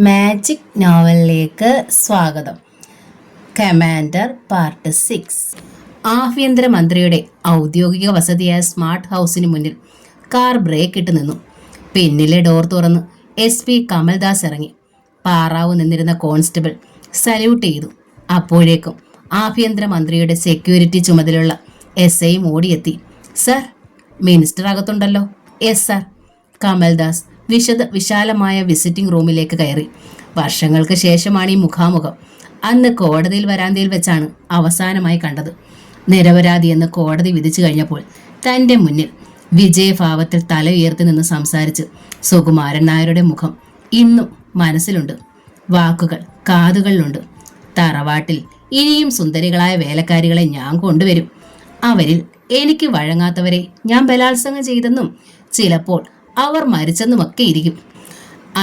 Magic നോവലിലേക്ക് സ്വാഗതം. Commander part 6. ആഭ്യന്തരമന്ത്രിയുടെ ഔദ്യോഗിക വസതിയായ സ്മാർട്ട് ഹൗസിന് മുന്നിൽ കാർ ബ്രേക്ക് ഇട്ട് നിന്നു. പിന്നിലെ ഡോർ തുറന്ന് SP കമൽദാസ് ഇറങ്ങി. പാറാവ് നിന്നിരുന്ന കോൺസ്റ്റബിൾ സല്യൂട്ട് ചെയ്തു. അപ്പോഴേക്കും ആഭ്യന്തരമന്ത്രിയുടെ സെക്യൂരിറ്റി ചുമതലയുള്ള SI ഓടിയെത്തി. സർ, മിനിസ്റ്റർ അകത്തുണ്ടല്ലോ. Yes sir. കമൽദാസ് വിശാലമായ വിസിറ്റിംഗ് റൂമിലേക്ക് കയറി. വർഷങ്ങൾക്ക് ശേഷമാണ് ഈ മുഖാമുഖം. അന്ന് കോടതിയിൽ വരാന്തയിൽ വെച്ചാണ് അവസാനമായി കണ്ടത്. നിരപരാധിയെന്ന് കോടതി വിധിച്ചു കഴിഞ്ഞപ്പോൾ തൻ്റെ മുന്നിൽ വിജയഭാവത്തിൽ തല ഉയർത്തി നിന്ന് സംസാരിച്ച് സുകുമാരൻ നായരുടെ മുഖം ഇന്നും മനസ്സിലുണ്ട്. വാക്കുകൾ കാതുകളിലുണ്ട്. തറവാട്ടിൽ ഇനിയും സുന്ദരികളായ വേലക്കാരികളെ ഞാൻ കൊണ്ടുവരും. അവരിൽ എനിക്ക് വഴങ്ങാത്തവരെ ഞാൻ ബലാത്സംഗം ചെയ്തെന്നും ചിലപ്പോൾ അവർ മരിച്ചെന്നുമൊക്കെ ഇരിക്കും.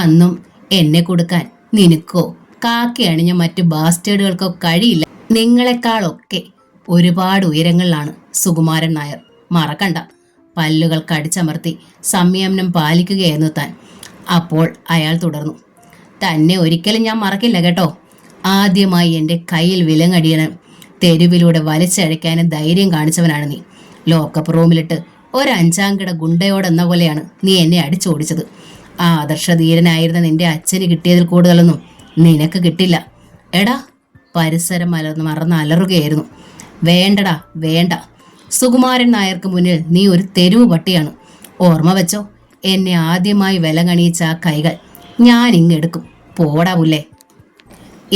അന്നും എന്നെ കൊടുക്കാൻ നിനക്കോ കാക്കി അണിഞ്ഞ മറ്റു ബാസ്റ്റേഡുകൾക്കോ കഴിയില്ല. നിങ്ങളെക്കാളൊക്കെ ഒരുപാട് ഉയരങ്ങളിലാണ് സുകുമാരൻ നായർ. മറക്കണ്ട. പല്ലുകൾ കടിച്ചമർത്തി സംയമനം പാലിക്കുകയായിരുന്നു താൻ. അപ്പോൾ അയാൾ തുടർന്നു. തന്നെ ഒരിക്കലും ഞാൻ മറക്കില്ല കേട്ടോ. ആദ്യമായി എൻ്റെ കയ്യിൽ വിലങ്ങടിയണം തെരുവിലൂടെ വലിച്ചഴയ്ക്കാനും ധൈര്യം കാണിച്ചവനാണ് നീ. ലോക്കപ്പ് റൂമിലിട്ട് ഒരഞ്ചാംകിട ഗുണ്ടയോടെന്ന പോലെയാണ് നീ എന്നെ അടിച്ചോടിച്ചത്. ആ ആദർശധീരനായിരുന്ന നിന്റെ അച്ഛന് കിട്ടിയതിൽ കൂടുതലൊന്നും നിനക്ക് കിട്ടില്ല. എടാ, പരിസരം മറന്ന് അലറുകയായിരുന്നു. വേണ്ടടാ വേണ്ട. സുകുമാരൻ നായർക്ക് മുന്നിൽ നീ ഒരു തെരുവ് പട്ടിയാണ്. ഓർമ്മ വെച്ചോ, എന്നെ ആദ്യമായി വിലങ്ങണിയിച്ച ആ കൈകൾ ഞാൻ ഇങ്ങെടുക്കും. പോടാ പുല്ലേ.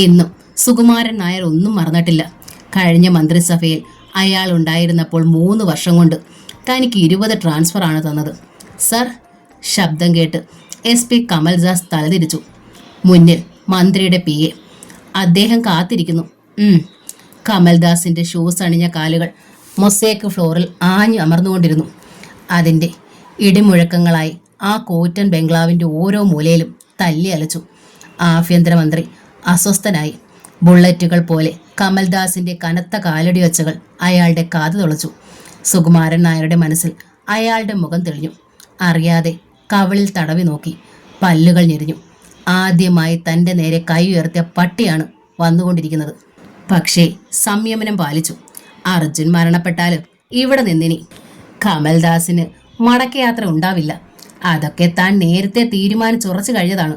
ഇന്നും സുകുമാരൻ നായർ ഒന്നും മറന്നിട്ടില്ല. കഴിഞ്ഞ മന്ത്രിസഭയിൽ അയാൾ ഉണ്ടായിരുന്നപ്പോൾ 3 വർഷം കൊണ്ട് തനിക്ക് 20 ട്രാൻസ്ഫർ ആണ് തന്നത്. സർ. ശബ്ദം കേട്ട് SP കമൽദാസ് തലതിരിച്ചു. മുന്നിൽ മന്ത്രിയുടെ PA. അദ്ദേഹം കാത്തിരിക്കുന്നു. കമൽദാസിന്റെ ഷൂസ് അണിഞ്ഞ കാലുകൾ മൊസേക്ക് ഫ്ലോറിൽ ആഞ്ഞു അമർന്നുകൊണ്ടിരുന്നു. അതിൻ്റെ ഇടിമുഴക്കങ്ങളായി ആ കൂറ്റൻ ബംഗ്ലാവിൻ്റെ ഓരോ മൂലയിലും തല്ലി അലച്ചു. ആഭ്യന്തരമന്ത്രി അസ്വസ്ഥനായി. ബുള്ളറ്റുകൾ പോലെ കമൽദാസിന്റെ കനത്ത കാലടി ഒച്ചകൾ അയാളുടെ കാതു തുളച്ചു. സുകുമാരൻ നായരുടെ മനസ്സിൽ അയാളുടെ മുഖം തെളിഞ്ഞു. അറിയാതെ കവിളിൽ തടവി നോക്കി. പല്ലുകൾ ഞെരിഞ്ഞു. ആദ്യമായി തൻ്റെ നേരെ കൈ ഉയർത്തിയ പട്ടിയാണ് വന്നുകൊണ്ടിരിക്കുന്നത്. പക്ഷേ സംയമനം പാലിച്ചു. അർജുൻ മരണപ്പെട്ടാലും ഇവിടെ നിന്നിനി കമൽദാസിന് മടക്കയാത്ര ഉണ്ടാവില്ല. അതൊക്കെ താൻ നേരത്തെ തീരുമാനിച്ചുറച്ചു കഴിഞ്ഞതാണ്.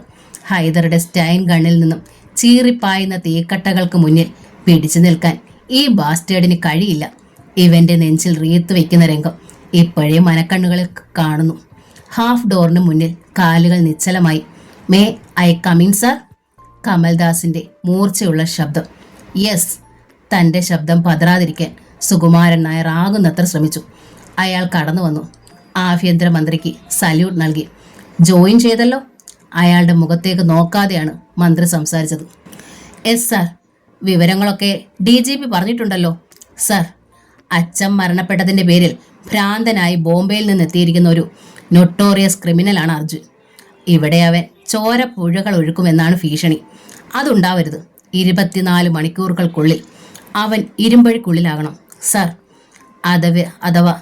ഹൈദറുടെ സ്റ്റൈൻ ഗണ്ണിൽ നിന്നും ചീറിപ്പായുന്ന തീക്കട്ടകൾക്ക് മുന്നിൽ പിടിച്ചു നിൽക്കാൻ ഈ ബാസ്റ്റേഡിന് കഴിയില്ല. ഇവന്റെ നെഞ്ചിൽ റീത്ത് വെക്കുന്ന രംഗം ഇപ്പോഴേ മനക്കണ്ണുകളിൽ കാണുന്നു. ഹാഫ് ഡോറിന് മുന്നിൽ കാലുകൾ നിശ്ചലമായി. May I come in sir? കമൽദാസിന്റെ മൂർച്ചയുള്ള ശബ്ദം. യെസ്. തൻ്റെ ശബ്ദം പതറാതിരിക്കാൻ സുകുമാരൻ നായർ ആകുന്നത്ര ശ്രമിച്ചു. അയാൾ കടന്നു വന്നു. ആഭ്യന്തരമന്ത്രിക്ക് സല്യൂട്ട് നൽകി. ജോയിൻ ചെയ്തല്ലോ. അയാളുടെ മുഖത്തേക്ക് നോക്കാതെയാണ് മന്ത്രി സംസാരിച്ചത്. S sir. വിവരങ്ങളൊക്കെ DGP പറഞ്ഞിട്ടുണ്ടല്ലോ. സർ, അച്ഛൻ മരണപ്പെട്ടതിൻ്റെ പേരിൽ ഭ്രാന്തനായി ബോംബെയിൽ നിന്ന് എത്തിയിരിക്കുന്ന ഒരു നൊട്ടോറിയസ് ക്രിമിനലാണ് അർജുൻ. ഇവിടെ അവൻ ചോര പുഴകൾ ഒഴുക്കുമെന്നാണ് ഭീഷണി. അതുണ്ടാവരുത്. 24 മണിക്കൂറുകൾക്കുള്ളിൽ അവൻ ഇരുമ്പഴിക്കുള്ളിലാകണം സർ. അഥവാ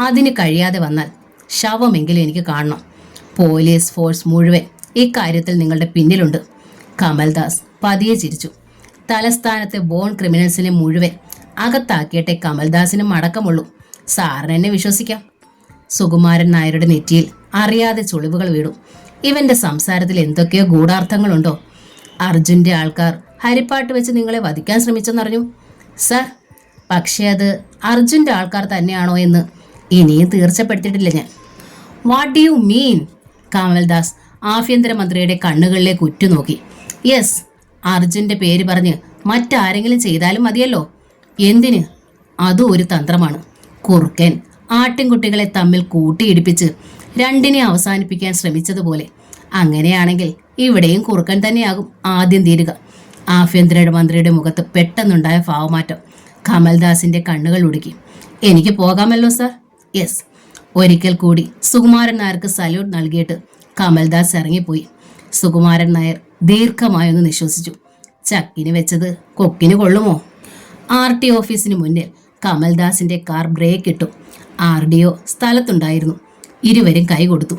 അതിന് കഴിയാതെ വന്നാൽ ശവമെങ്കിലും എനിക്ക് കാണണം. പോലീസ് ഫോഴ്സ് മുഴുവൻ ഇക്കാര്യത്തിൽ നിങ്ങളുടെ പിന്നിലുണ്ട്. കമൽദാസ് പതിയെ ചിരിച്ചു. തലസ്ഥാനത്തെ ബോൺ ക്രിമിനൽസിനെ മുഴുവൻ അകത്താക്കിയിട്ടേ കമൽദാസിനും അടക്കമുള്ളൂ. സാറിന് എന്നെ വിശ്വസിക്കാം. സുകുമാരൻ നായരുടെ നെറ്റിയിൽ അറിയാതെ ചുളിവുകൾ വീണു. ഇവന്റെ സംസാരത്തിൽ എന്തൊക്കെയോ ഗൂഢാർത്ഥങ്ങളുണ്ടോ? അർജുൻ്റെ ആൾക്കാർ ഹരിപ്പാട്ട് വെച്ച് നിങ്ങളെ വധിക്കാൻ ശ്രമിച്ചെന്നറിഞ്ഞു സർ. പക്ഷേ അത് അർജുൻ്റെ ആൾക്കാർ തന്നെയാണോ എന്ന് ഇനിയും തീർച്ചപ്പെടുത്തിയിട്ടില്ല ഞാൻ. What do you mean? Kamaldas ആഭ്യന്തരമന്ത്രിയുടെ കണ്ണുകളിലേക്ക് ഉറ്റുനോക്കി. യെസ്, അർജുൻ്റെ പേര് പറഞ്ഞ് മറ്റാരെങ്കിലും ചെയ്താലും മതിയല്ലോ. എന്തിന്? അതും ഒരു തന്ത്രമാണ്. കുറുക്കൻ ആട്ടിൻകുട്ടികളെ തമ്മിൽ കൂട്ടിയിടിപ്പിച്ച് രണ്ടിനെ അവസാനിപ്പിക്കാൻ ശ്രമിച്ചതുപോലെ. അങ്ങനെയാണെങ്കിൽ ഇവിടെയും കുറുക്കൻ തന്നെയാകും ആദ്യം തീരുക. ആഭ്യന്തരമന്ത്രിയുടെ മുഖത്ത് പെട്ടെന്നുണ്ടായ ഭാവമാറ്റം കമൽദാസിന്റെ കണ്ണുകൾ ഉടുക്കി. എനിക്ക് പോകാമല്ലോ സർ? യെസ്. ഒരിക്കൽ കൂടി സുകുമാരൻ നായർക്ക് സല്യൂട്ട് നൽകിയിട്ട് കമൽദാസ് ഇറങ്ങിപ്പോയി. സുകുമാരൻ നായർ ദീർഘമായൊന്ന് നിശ്വസിച്ചു. ചക്കിന് വെച്ചത് കൊക്കിന് കൊള്ളുമോ? RT ഓഫീസിന് മുന്നിൽ കമൽദാസിന്റെ കാർ ബ്രേക്ക് ഇട്ടു. RDO സ്ഥലത്തുണ്ടായിരുന്നു. ഇരുവരും കൈ കൊടുത്തു.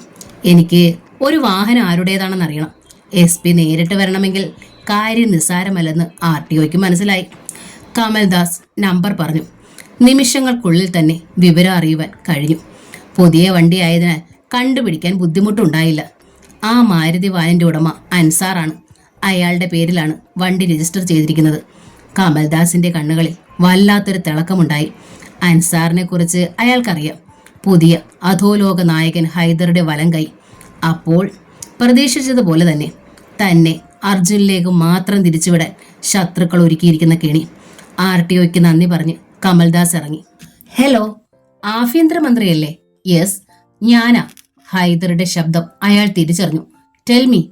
എനിക്ക് ഒരു വാഹനം ആരുടേതാണെന്ന് അറിയണം. SP നേരിട്ട് വരണമെങ്കിൽ കാര്യം നിസ്സാരമല്ലെന്ന് RTOയ്ക്ക് മനസ്സിലായി. കമൽദാസ് നമ്പർ പറഞ്ഞു. നിമിഷങ്ങൾക്കുള്ളിൽ തന്നെ വിവരം അറിയുവാൻ കഴിഞ്ഞു. പുതിയ വണ്ടിയായതിനാൽ കണ്ടുപിടിക്കാൻ ബുദ്ധിമുട്ടുണ്ടായില്ല. ആ മാരുതി വാനിന്റെ ഉടമ അൻസാറാണ്. അയാളുടെ പേരിലാണ് വണ്ടി രജിസ്റ്റർ ചെയ്തിരിക്കുന്നത്. കമൽദാസിന്റെ കണ്ണുകളിൽ വല്ലാത്തൊരു തിളക്കമുണ്ടായി. അൻസാറിനെ കുറിച്ച് അയാൾക്കറിയാം. പുതിയ അധോലോക നായകൻ ഹൈദറുടെ വലം കൈ. അപ്പോൾ പ്രതീക്ഷിച്ചതുപോലെ തന്നെ അർജുനിലേക്ക് മാത്രം തിരിച്ചുവിടാൻ ശത്രുക്കൾ ഒരുക്കിയിരിക്കുന്ന കെണി. RTOയ്ക്ക് നന്ദി പറഞ്ഞ് കമൽദാസ് ഇറങ്ങി. ഹലോ, ആഭ്യന്തരമന്ത്രിയല്ലേ? യെസ്, ഞാനാ. ഹൈദറുടെ ശബ്ദം അയാൾ തിരിച്ചറിഞ്ഞു. ടെൽമി.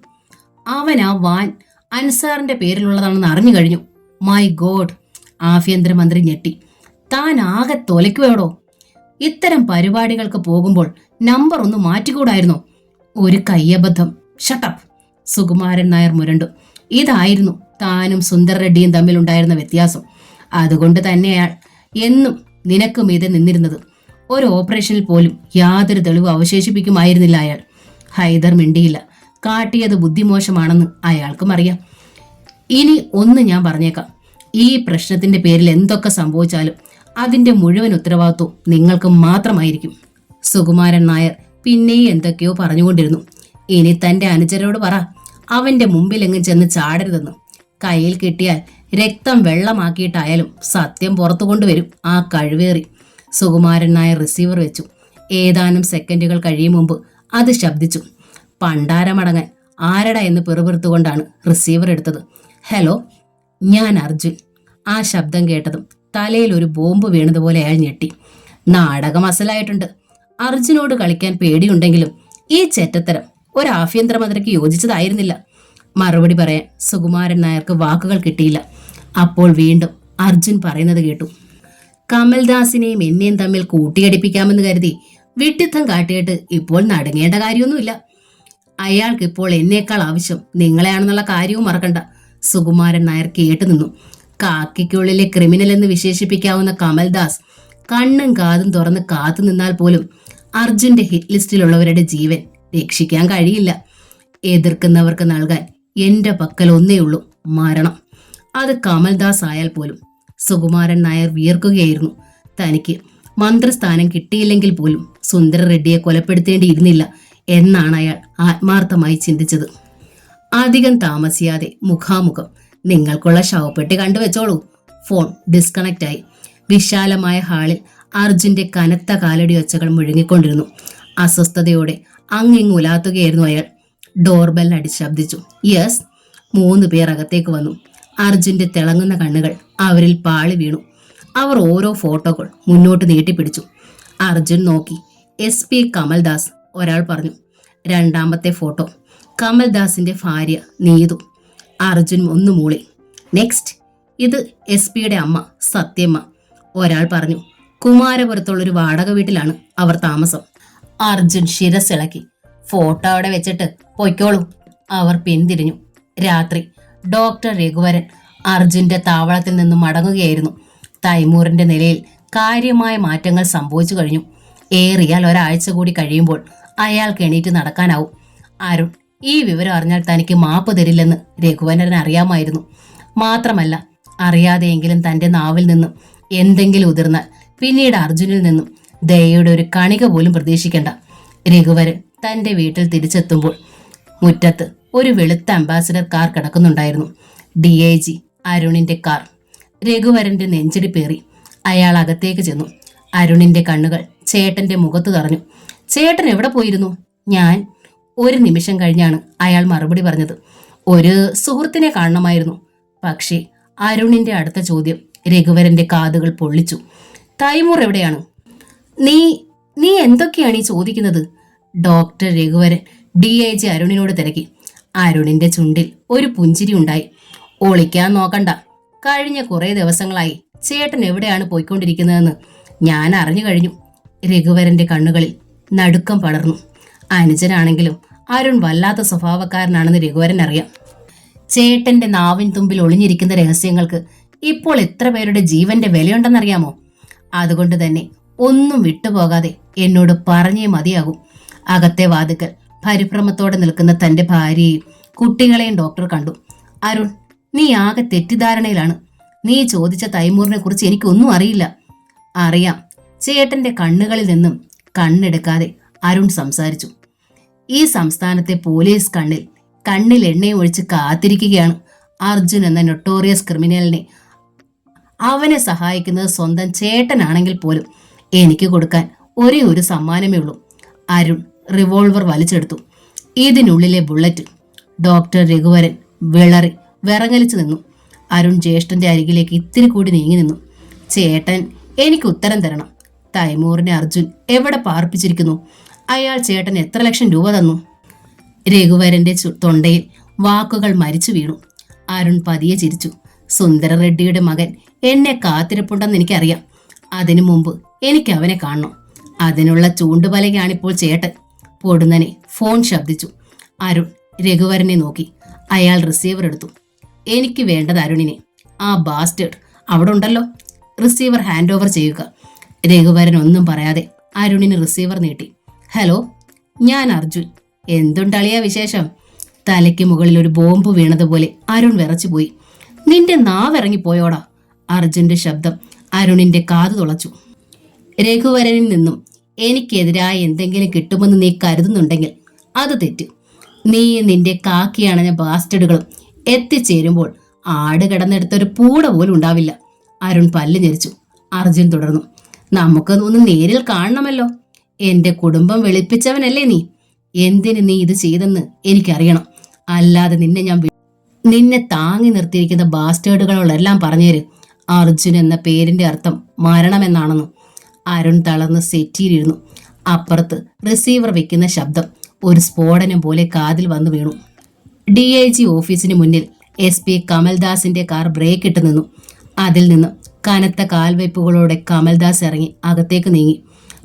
അവൻ ആ വാൻ അൻസാറിന്റെ പേരിലുള്ളതാണെന്ന് അറിഞ്ഞു കഴിഞ്ഞു. My God! ആഭ്യന്തരമന്ത്രി ഞെട്ടി. താൻ ആകെ തൊലയ്ക്കുവേടോ. ഇത്തരം പരിപാടികൾക്ക് പോകുമ്പോൾ നമ്പർ ഒന്ന് മാറ്റിക്കൂടായിരുന്നോ? ഒരു കയ്യബദ്ധം. ഷട്ടപ്പ്! സുകുമാരൻ നായർ മുരണ്ടു. ഇതായിരുന്നു താനും സുന്ദർ റെഡ്ഡിയും തമ്മിലുണ്ടായിരുന്ന വ്യത്യാസം. അതുകൊണ്ട് തന്നെ അയാൾ എന്നും നിനക്ക് മീതെ നിന്നിരുന്നത്. ഒരു ഓപ്പറേഷനിൽ പോലും യാതൊരു തെളിവ് അവശേഷിപ്പിക്കുമായിരുന്നില്ല അയാൾ. ഹൈദർ മിണ്ടിയില്ല. കാട്ടിയത് ബുദ്ധിമോശമാണെന്ന് അയാൾക്കും അറിയാം. ഇനി ഒന്ന് ഞാൻ പറഞ്ഞേക്കാം. ഈ പ്രശ്നത്തിന്റെ പേരിൽ എന്തൊക്കെ സംഭവിച്ചാലും അതിന്റെ മുഴുവൻ ഉത്തരവാദിത്വം നിങ്ങൾക്ക് മാത്രമായിരിക്കും. സുകുമാരൻ നായർ പിന്നെയും എന്തൊക്കെയോ പറഞ്ഞുകൊണ്ടിരുന്നു. ഇനി തന്റെ അനുചരോട് പറ, അവന്റെ മുമ്പിലെങ്ങും ചെന്ന് ചാടരുതെന്ന്. കയ്യിൽ കിട്ടിയാൽ രക്തം വെള്ളമാക്കിയിട്ടായാലും സത്യം പുറത്തു കൊണ്ടുവരും ആ കഴിവേറി. സുകുമാരൻ നായർ റിസീവർ വെച്ചു. ഏതാനും സെക്കൻഡുകൾ കഴിയും മുമ്പ് അത് ശബ്ദിച്ചു. പണ്ടാരമടങ്ങാൻ ആരട എന്ന് പെറുപിറുത്തുകൊണ്ടാണ് റിസീവർ എടുത്തത്. ഹലോ, ഞാൻ അർജുൻ. ആ ശബ്ദം കേട്ടതും തലയിൽ ഒരു ബോംബ് വീണതുപോലെ അയാൾ ഞെട്ടി. നാടകം അസലായിട്ടുണ്ട്. അർജുനോട് കളിക്കാൻ പേടിയുണ്ടെങ്കിലും ഈ ചെറ്റത്തരം ഒരു ആഭ്യന്തരമന്ത്രിക്ക് യോജിച്ചതായിരുന്നില്ല. മറുപടി പറയാൻ സുകുമാരൻ നായർക്ക് വാക്കുകൾ കിട്ടിയില്ല. അപ്പോൾ വീണ്ടും അർജുൻ പറയുന്നത് കേട്ടു. കമൽദാസിനെയും എന്നെയും തമ്മിൽ കൂട്ടിയടിപ്പിക്കാമെന്ന് കരുതി വിഡ്ഢിത്തം കാട്ടിയിട്ട് ഇപ്പോൾ നടുങ്ങേണ്ട കാര്യമൊന്നുമില്ല. അയാൾക്കിപ്പോൾ എന്നേക്കാൾ ആവശ്യം നിങ്ങളെയാണെന്നുള്ള കാര്യവും മറക്കണ്ട. സുകുമാരൻ നായർ കേട്ടു നിന്നു. കാക്കിക്കുള്ളിലെ ക്രിമിനൽ എന്ന് വിശേഷിപ്പിക്കാവുന്ന കമൽദാസ് കണ്ണും കാതും തുറന്ന് കാത്തു നിന്നാൽ പോലും അർജുന്റെ ഹിറ്റ് ലിസ്റ്റിലുള്ളവരുടെ ജീവൻ രക്ഷിക്കാൻ കഴിയില്ല. എതിർക്കുന്നവർക്ക് നൽകാൻ എന്റെ പക്കൽ ഒന്നേ ഉള്ളൂ, മരണം. അത് കമൽദാസ് ആയാൽ പോലും. സുകുമാരൻ നായർ വിയർക്കുകയായിരുന്നു. തനിക്ക് മന്ത്രിസ്ഥാനം കിട്ടിയില്ലെങ്കിൽ പോലും സുന്ദര റെഡ്ഡിയെ കൊലപ്പെടുത്തേണ്ടിയിരുന്നില്ല എന്നാണ് അയാൾ ആത്മാർത്ഥമായി ചിന്തിച്ചത്. അധികം താമസിയാതെ മുഖാമുഖം. നിങ്ങൾക്കുള്ള ശവപ്പെട്ടി കണ്ടുവെച്ചോളൂ. ഫോൺ ഡിസ്കണക്റ്റ് ആയി. വിശാലമായ ഹാളിൽ അർജുന്റെ കനത്ത കാലടി ഒച്ചകൾ മുഴങ്ങിക്കൊണ്ടിരുന്നു. അസ്വസ്ഥതയോടെ അങ്ങിങ്ങ് ഉലാത്തുകയായിരുന്നു അയാൾ. ഡോർബെൽ അടിശബ്ദിച്ചു. യെസ്. 3 പേർ അകത്തേക്ക് വന്നു. അർജുന്റെ തിളങ്ങുന്ന കണ്ണുകൾ അവരിൽ പാളി വീണു. അവർ ഓരോ ഫോട്ടോകൾ മുന്നോട്ട് നീട്ടിപ്പിടിച്ചു. അർജുൻ നോക്കി. SP കമൽദാസ്, ഒരാൾ പറഞ്ഞു. രണ്ടാമത്തെ ഫോട്ടോ കമൽദാസിന്റെ ഭാര്യ നീതു. അർജുൻ ഒന്ന് മൂളി. നെക്സ്റ്റ്, ഇത് SPയുടെ അമ്മ സത്യമ്മ. ഒരാൾ പറഞ്ഞു. കുമാരപുരത്തുള്ളൊരു വാടക വീട്ടിലാണ് അവർ താമസം. അർജുൻ ശിരസിളക്കി. ഫോട്ടോ അവിടെ വെച്ചിട്ട് പൊയ്ക്കോളൂ. അവർ പിന്തിരിഞ്ഞു. രാത്രി ഡോക്ടർ രഘുവരൻ അർജുന്റെ താവളത്തിൽ നിന്നും മടങ്ങുകയായിരുന്നു. തൈമൂറിന്റെ നിലയിൽ കാര്യമായ മാറ്റങ്ങൾ സംഭവിച്ചു കഴിഞ്ഞു. ഏറിയാൽ ഒരാഴ്ച കൂടി കഴിയുമ്പോൾ അയാൾക്ക് എണീറ്റ് നടക്കാനാവും. അരുൺ ഈ വിവരം അറിഞ്ഞാൽ തനിക്ക് മാപ്പ് തരില്ലെന്ന് രഘുവരൻ അറിയാമായിരുന്നു. മാത്രമല്ല, അറിയാതെയെങ്കിലും തന്റെ നാവിൽ നിന്നും എന്തെങ്കിലും ഉതിർന്നാൽ പിന്നീട് അർജുനിൽ നിന്നും ദയയുടെ ഒരു കണിക പോലും പ്രതീക്ഷിക്കേണ്ട. രഘുവരൻ തന്റെ വീട്ടിൽ തിരിച്ചെത്തുമ്പോൾ മുറ്റത്ത് ഒരു വെളുത്ത അംബാസിഡർ കാർ കിടക്കുന്നുണ്ടായിരുന്നു. DIG അരുണിന്റെ കാർ. രഘുവരന്റെ നെഞ്ചിടിപ്പേറി. അയാൾ അകത്തേക്ക് ചെന്നു. അരുണിന്റെ കണ്ണുകൾ ചേട്ടന്റെ മുഖത്ത് തറഞ്ഞു. ചേട്ടൻ എവിടെ പോയിരുന്നു? ഞാൻ. ഒരു നിമിഷം കഴിഞ്ഞാണ് അയാൾ മറുപടി പറഞ്ഞത്. ഒരു സുഹൃത്തിനെ കാണണമായിരുന്നു. പക്ഷേ അരുണിന്റെ അടുത്ത ചോദ്യം രഘുവരന്റെ കാതുകൾ പൊള്ളിച്ചു. തൈമൂർ എവിടെയാണ്? നീ എന്തൊക്കെയാണ് ഈ ചോദിക്കുന്നത്? ഡോക്ടർ രഘുവരൻ DIG അരുണിനോട് തിരക്കി. അരുണിന്റെ ചുണ്ടിൽ ഒരു പുഞ്ചിരി ഉണ്ടായി. ഒളിക്കാൻ നോക്കണ്ട. കഴിഞ്ഞ കുറെ ദിവസങ്ങളായി ചേട്ടൻ എവിടെയാണ് പോയിക്കൊണ്ടിരിക്കുന്നതെന്ന് ഞാൻ അറിഞ്ഞു കഴിഞ്ഞു. രഘുവരന്റെ കണ്ണുകളിൽ നടുക്കം പടർന്നു. അനുജനാണെങ്കിലും അരുൺ വല്ലാത്ത സ്വഭാവക്കാരനാണെന്ന് രഘുവരൻ അറിയാം. ചേട്ടന്റെ നാവിൻ തുമ്പിൽ ഒളിഞ്ഞിരിക്കുന്ന രഹസ്യങ്ങൾക്ക് ഇപ്പോൾ എത്ര പേരുടെ ജീവന്റെ വിലയുണ്ടെന്നറിയാമോ? അതുകൊണ്ട് തന്നെ ഒന്നും വിട്ടുപോകാതെ എന്നോട് പറഞ്ഞേ മതിയാകും. അകത്തെ വാതുക്കൽ പരിഭ്രമത്തോടെ നിൽക്കുന്ന തന്റെ ഭാര്യയെയും കുട്ടികളെയും ഡോക്ടർ കണ്ടു. അരുൺ, നീ ആകെ തെറ്റിദ്ധാരണയിലാണ്. നീ ചോദിച്ച തൈമൂറിനെ കുറിച്ച് എനിക്കൊന്നും അറിയില്ല. അറിയാം. ചേട്ടന്റെ കണ്ണുകളിൽ നിന്നും കണ്ണെടുക്കാതെ അരുൺ സംസാരിച്ചു. ഈ സംസ്ഥാനത്തെ പോലീസ് കണ്ണിൽ എണ്ണയും ഒഴിച്ച് കാത്തിരിക്കുകയാണ് അർജുൻ എന്ന നൊട്ടോറിയസ് ക്രിമിനലിനെ. അവനെ സഹായിക്കുന്നത് സ്വന്തം ചേട്ടനാണെങ്കിൽ പോലും എനിക്ക് കൊടുക്കാൻ ഒരേ ഒരു സമ്മാനമേ ഉള്ളൂ. അരുൺ റിവോൾവർ വലിച്ചെടുത്തു. ഇതിനുള്ളിലെ ബുള്ളറ്റ്. ഡോക്ടർ രഘുവരൻ വിറങ്ങലിച്ചു നിന്നു. അരുൺ ജ്യേഷ്ഠന്റെ അരികിലേക്ക് ഇത്തിരി കൂടി നീങ്ങി നിന്നു. ചേട്ടൻ എനിക്ക് ഉത്തരം തരണം. തൈമൂറിനെ അർജുൻ എവിടെ പാർപ്പിച്ചിരിക്കുന്നു? അയാൾ ചേട്ടൻ എത്ര ലക്ഷം രൂപ തന്നു? രഘുവരന്റെ തൊണ്ടയിൽ വാക്കുകൾ മരിച്ചു വീണു. അരുൺ പതിയെ ചിരിച്ചു. സുന്ദര റെഡ്ഡിയുടെ മകൻ എന്നെ കാത്തിരിപ്പുണ്ടെന്ന് എനിക്കറിയാം. അതിനു മുമ്പ് എനിക്ക് അവനെ കാണണം. അതിനുള്ള ചൂണ്ടുപലകയാണിപ്പോൾ ചേട്ടൻ. പൊടുന്നനെ ഫോൺ ശബ്ദിച്ചു. അരുൺ രഘുവരനെ നോക്കി. അയാൾ റിസീവർ എടുത്തു. എനിക്ക് വേണ്ടത് അരുണിനെ. ആ ബാസ്റ്റേഡ് അവിടെ ഉണ്ടല്ലോ. റിസീവർ ഹാൻഡ് ഓവർ ചെയ്യുക. രഘുവരൻ ഒന്നും പറയാതെ അരുണിന് റിസീവർ നീട്ടി. ഹലോ, ഞാൻ അർജുൻ. എന്തുണ്ടളിയ വിശേഷം? തലയ്ക്ക് മുകളിൽ ഒരു ബോംബ് വീണതുപോലെ അരുൺ വിറച്ചുപോയി. നിന്റെ നാവിറങ്ങിപ്പോയോടാ? അർജുന്റെ ശബ്ദം അരുണിന്റെ കാതു തുളച്ചു. രഘുവരനിൽ നിന്നും എനിക്കെതിരായ എന്തെങ്കിലും കിട്ടുമെന്ന് നീ കരുതുന്നുണ്ടെങ്കിൽ അത് തെറ്റ്. നീ നിന്റെ കാക്കിയണഞ്ഞ ബാസ്റ്റഡുകളും എത്തിച്ചേരുമ്പോൾ ആട് കിടന്നെടുത്തൊരു പൂട പോലും ഉണ്ടാവില്ല. അരുൺ പല്ല് ഞെരിച്ചു. അർജുൻ തുടർന്നു. നമുക്ക് ഒന്ന് നേരിൽ കാണണമല്ലോ. എന്റെ കുടുംബം വെളുപ്പിച്ചവനല്ലേ നീ? എന്തിന് നീ ഇത് ചെയ്തെന്ന് എനിക്കറിയണം. അല്ലാതെ നിന്നെ താങ്ങി നിർത്തിയിരിക്കുന്ന ബാസ്റ്റേഡുകളോടെല്ലാം പറഞ്ഞേര്. അർജുൻ എന്ന പേരിന്റെ അർത്ഥം മരണമെന്നാണെന്ന്. അരുൺ തളർന്ന് സെറ്റിയിലിരുന്നു. അപ്പുറത്ത് റിസീവർ വെക്കുന്ന ശബ്ദം ഒരു സ്ഫോടനം പോലെ കാതിൽ വന്നു വീണു. DIG ഓഫീസിന് മുന്നിൽ SP കമൽദാസിന്റെ കാർ ബ്രേക്ക് ഇട്ട് നിന്നു. അതിൽ നിന്ന് കനത്ത കാൽവയ്പ്പുകളോടെ കമൽദാസ് ഇറങ്ങി അകത്തേക്ക് നീങ്ങി.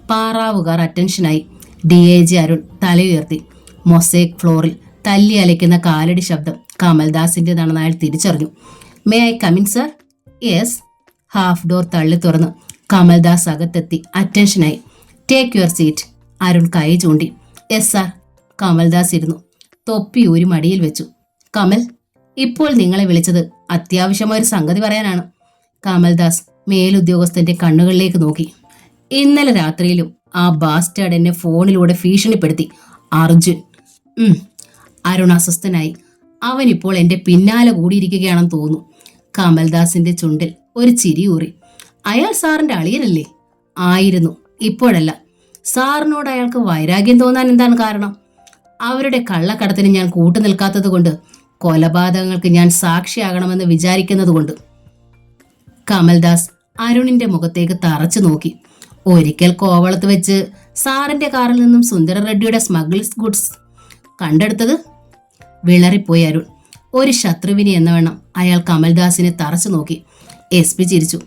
പാറാവുകാർ അറ്റൻഷനായി. DIG അരുൺ തലയുയർത്തി. മൊസൈക് ഫ്ലോറിൽ തല്ലി അലയ്ക്കുന്ന കാലടി ശബ്ദം കമൽദാസിൻ്റെതാണെന്ന് അയാൾ തിരിച്ചറിഞ്ഞു. May I come in sir? Yes. Half door തള്ളി തുറന്ന് കമൽദാസ് അകത്തെത്തി അറ്റൻഷനായി. Take your seat. അരുൺ കൈ ചൂണ്ടി. Yes sir. കമൽദാസ് ഇരുന്നു. തൊപ്പി ഒരു മടിയിൽ വെച്ചു. കമൽ, ഇപ്പോൾ നിങ്ങളെ വിളിച്ചത് അത്യാവശ്യമായൊരു സംഗതി പറയാനാണ്. കമൽദാസ് മേലുദ്യോഗസ്ഥന്റെ കണ്ണുകളിലേക്ക് നോക്കി. ഇന്നലെ രാത്രിയിലും ആ ബാസ്റ്റേഡ് എന്നെ ഫോണിലൂടെ ഭീഷണിപ്പെടുത്തി. അർജുൻ. അരുൺ അസ്വസ്ഥനായി. അവനിപ്പോൾ എന്റെ പിന്നാലെ കൂടിയിരിക്കുകയാണെന്ന് തോന്നുന്നു. കമൽദാസിന്റെ ചുണ്ടിൽ ഒരു ചിരി ഊറി. അയാൾ സാറിന്റെ അളിയനല്ലേ? ആയിരുന്നു. ഇപ്പോഴല്ല. സാറിനോട് അയാൾക്ക് വൈരാഗ്യം തോന്നാൻ എന്താണ് കാരണം? അവരുടെ കള്ളക്കടത്തിന് ഞാൻ കൂട്ടുനിൽക്കാത്തത് കൊണ്ട്, കൊലപാതകങ്ങൾക്ക് ഞാൻ സാക്ഷിയാകണമെന്ന് വിചാരിക്കുന്നത് കൊണ്ട്. കമൽദാസ് അരുണിന്റെ മുഖത്തേക്ക് തറച്ചു നോക്കി. ഒരിക്കൽ കോവളത്ത് വെച്ച് സാറിന്റെ കാറിൽ നിന്നും സുന്ദര റെഡ്ഡിയുടെ സ്മഗ്ലിംഗ് ഗുഡ്സ് കണ്ടെടുത്തത്? വിളറിപ്പോയി അരുൺ. ഒരു ശത്രുവിനെ എന്ന വണ്ണം അയാൾ കമൽദാസിനെ തറച്ചു നോക്കി. SP ചിരിച്ചു.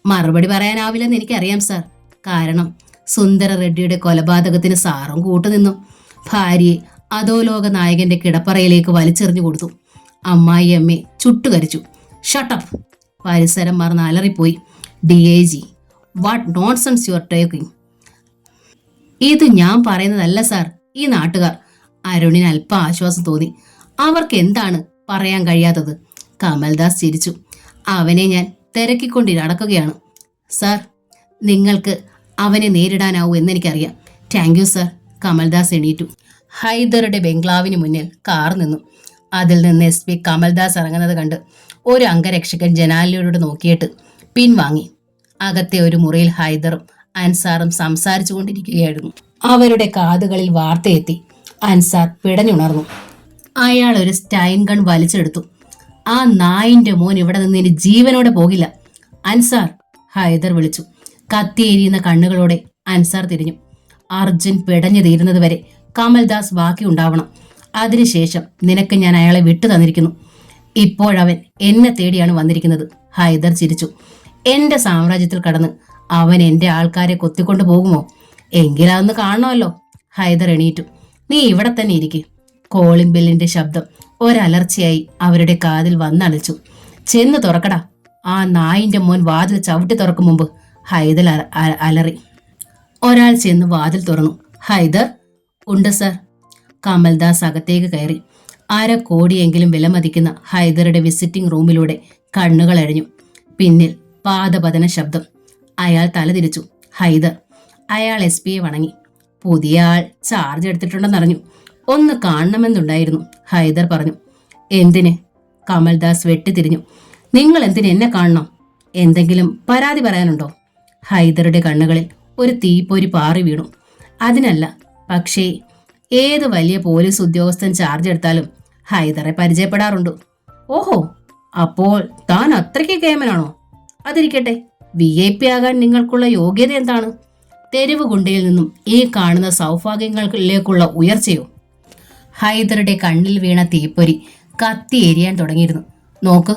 മറുപടി പറയാനാവില്ലെന്ന് എനിക്കറിയാം സാർ. കാരണം സുന്ദര റെഡ്ഡിയുടെ കൊലപാതകത്തിന് സാറും കൂട്ടുനിന്നു. ഭാര്യയെ അധോലോക നായകന്റെ കിടപ്പറയിലേക്ക് വലിച്ചെറിഞ്ഞു കൊടുത്തു. അമ്മായിയമ്മയെ ചുട്ടുകരിച്ചു. ഷട്ടപ്പ്. പരിസരം മറന്ന് അലറിപ്പോയി. DIG, what nonsense you are talking? ഇത് ഞാൻ പറയുന്നതല്ല സാർ, ഈ നാട്ടുകാർ. അരുണിന് അല്പം ആശ്വാസം തോന്നി. അവർക്ക് എന്താണ് പറയാൻ കഴിയാത്തത്? കമൽദാസ് ചിരിച്ചു. അവനെ ഞാൻ തിരക്കിക്കൊണ്ടി നടക്കുകയാണ് സാർ. നിങ്ങൾക്ക് അവനെ നേരിടാനാവൂ എന്നെനിക്കറിയാം. Thank you sir. കമൽദാസ് എണീറ്റു. ഹൈദറുടെ ബംഗ്ലാവിന് മുന്നിൽ കാർ നിന്നു. അതിൽ നിന്ന് SP കമൽദാസ് ഇറങ്ങുന്നത് കണ്ട് ഒരു അംഗരക്ഷകൻ ജനാലയോട് നോക്കിയിട്ട് പിൻവാങ്ങി. അകത്തെ ഒരു മുറിയിൽ ഹൈദറും അൻസാറും സംസാരിച്ചു കൊണ്ടിരിക്കുകയായിരുന്നു. അവരുടെ കാതുകളിൽ വാർത്തയെത്തി. അൻസാർ പിടഞ്ഞുണർന്നു. അയാൾ ഒരു സ്റ്റൈൻ ഗൺ വലിച്ചെടുത്തു. ആ നായിന്റെ മോൻ ഇവിടെ നിന്ന് ഇനി ജീവനോടെ പോകില്ല. അൻസാർ, ഹൈദർ വിളിച്ചു. കത്തിയെരിയുന്ന കണ്ണുകളോടെ അൻസാർ തിരിഞ്ഞു. അർജുൻ പിടഞ്ഞു തീരുന്നത് വരെ കമൽദാസ് ബാക്കിയുണ്ടാവണം. അതിനുശേഷം നിനക്ക് ഞാൻ അയാളെ വിട്ടു തന്നിരിക്കുന്നു. ഇപ്പോഴവൻ എന്നെ തേടിയാണ് വന്നിരിക്കുന്നത്. ഹൈദർ ചിരിച്ചു. എന്റെ സാമ്രാജ്യത്തിൽ കടന്ന് അവൻ എന്റെ ആൾക്കാരെ കൊത്തിക്കൊണ്ടു പോകുമോ? എങ്കിലതൊന്ന് കാണണമല്ലോ. ഹൈദർ എണീറ്റു. നീ ഇവിടെ തന്നെ ഇരിക്കെ. കോളിംഗ് ബെല്ലിന്റെ ശബ്ദം ഒരലർച്ചയായി അവരുടെ കാതിൽ വന്നളിച്ചു. ചെന്ന് തുറക്കടാ. ആ നായിന്റെ മോൻ വാതിൽ ചവിട്ടി തുറക്കും മുമ്പ് ഹൈദർ അലറി. ഒരാൾ ചെന്ന് വാതിൽ തുറന്നു. ഹൈദർ? ഉണ്ട് സർ. കമൽദാസ് അകത്തേക്ക് കയറി. 1/2 കോടിയെങ്കിലും വിലമതിക്കുന്ന ഹൈദറുടെ വിസിറ്റിംഗ് റൂമിലൂടെ കണ്ണുകൾ അഴിഞ്ഞു. പിന്നിൽ പാദപതന ശബ്ദം. അയാൾ തലതിരിച്ചു. ഹൈദർ. അയാൾ SP വണങ്ങി. പുതിയ ആൾ ചാർജ് എടുത്തിട്ടുണ്ടെന്നറിഞ്ഞു. ഒന്ന് കാണണമെന്നുണ്ടായിരുന്നു, ഹൈദർ പറഞ്ഞു. എന്തിന്? കമൽദാസ് വെട്ടിത്തിരിഞ്ഞു. നിങ്ങൾ എന്തിന് എന്നെ കാണണം? എന്തെങ്കിലും പരാതി പറയാനുണ്ടോ? ഹൈദറുടെ കണ്ണുകളിൽ ഒരു തീപ്പൊരി പാറി വീണു. അതിനല്ല, പക്ഷേ ഏത് വലിയ പോലീസ് ഉദ്യോഗസ്ഥൻ ചാർജ് എടുത്താലും ഹൈദറെ പരിചയപ്പെടാറുണ്ട്. ഓഹോ, അപ്പോൾ താൻ അത്രയ്ക്ക് കേമനാണോ? അതിരിക്കട്ടെ, VIP ആകാൻ നിങ്ങൾക്കുള്ള യോഗ്യത എന്താണ്? തെരുവ് ഗുണ്ടയിൽ നിന്നും ഈ കാണുന്ന സൗഭാഗ്യങ്ങളിലേക്കുള്ള ഉയർച്ചയോ? ഹൈദറുടെ കണ്ണിൽ വീണ തീപ്പൊരി കത്തി എരിയാൻ തുടങ്ങിയിരുന്നു. നോക്ക്,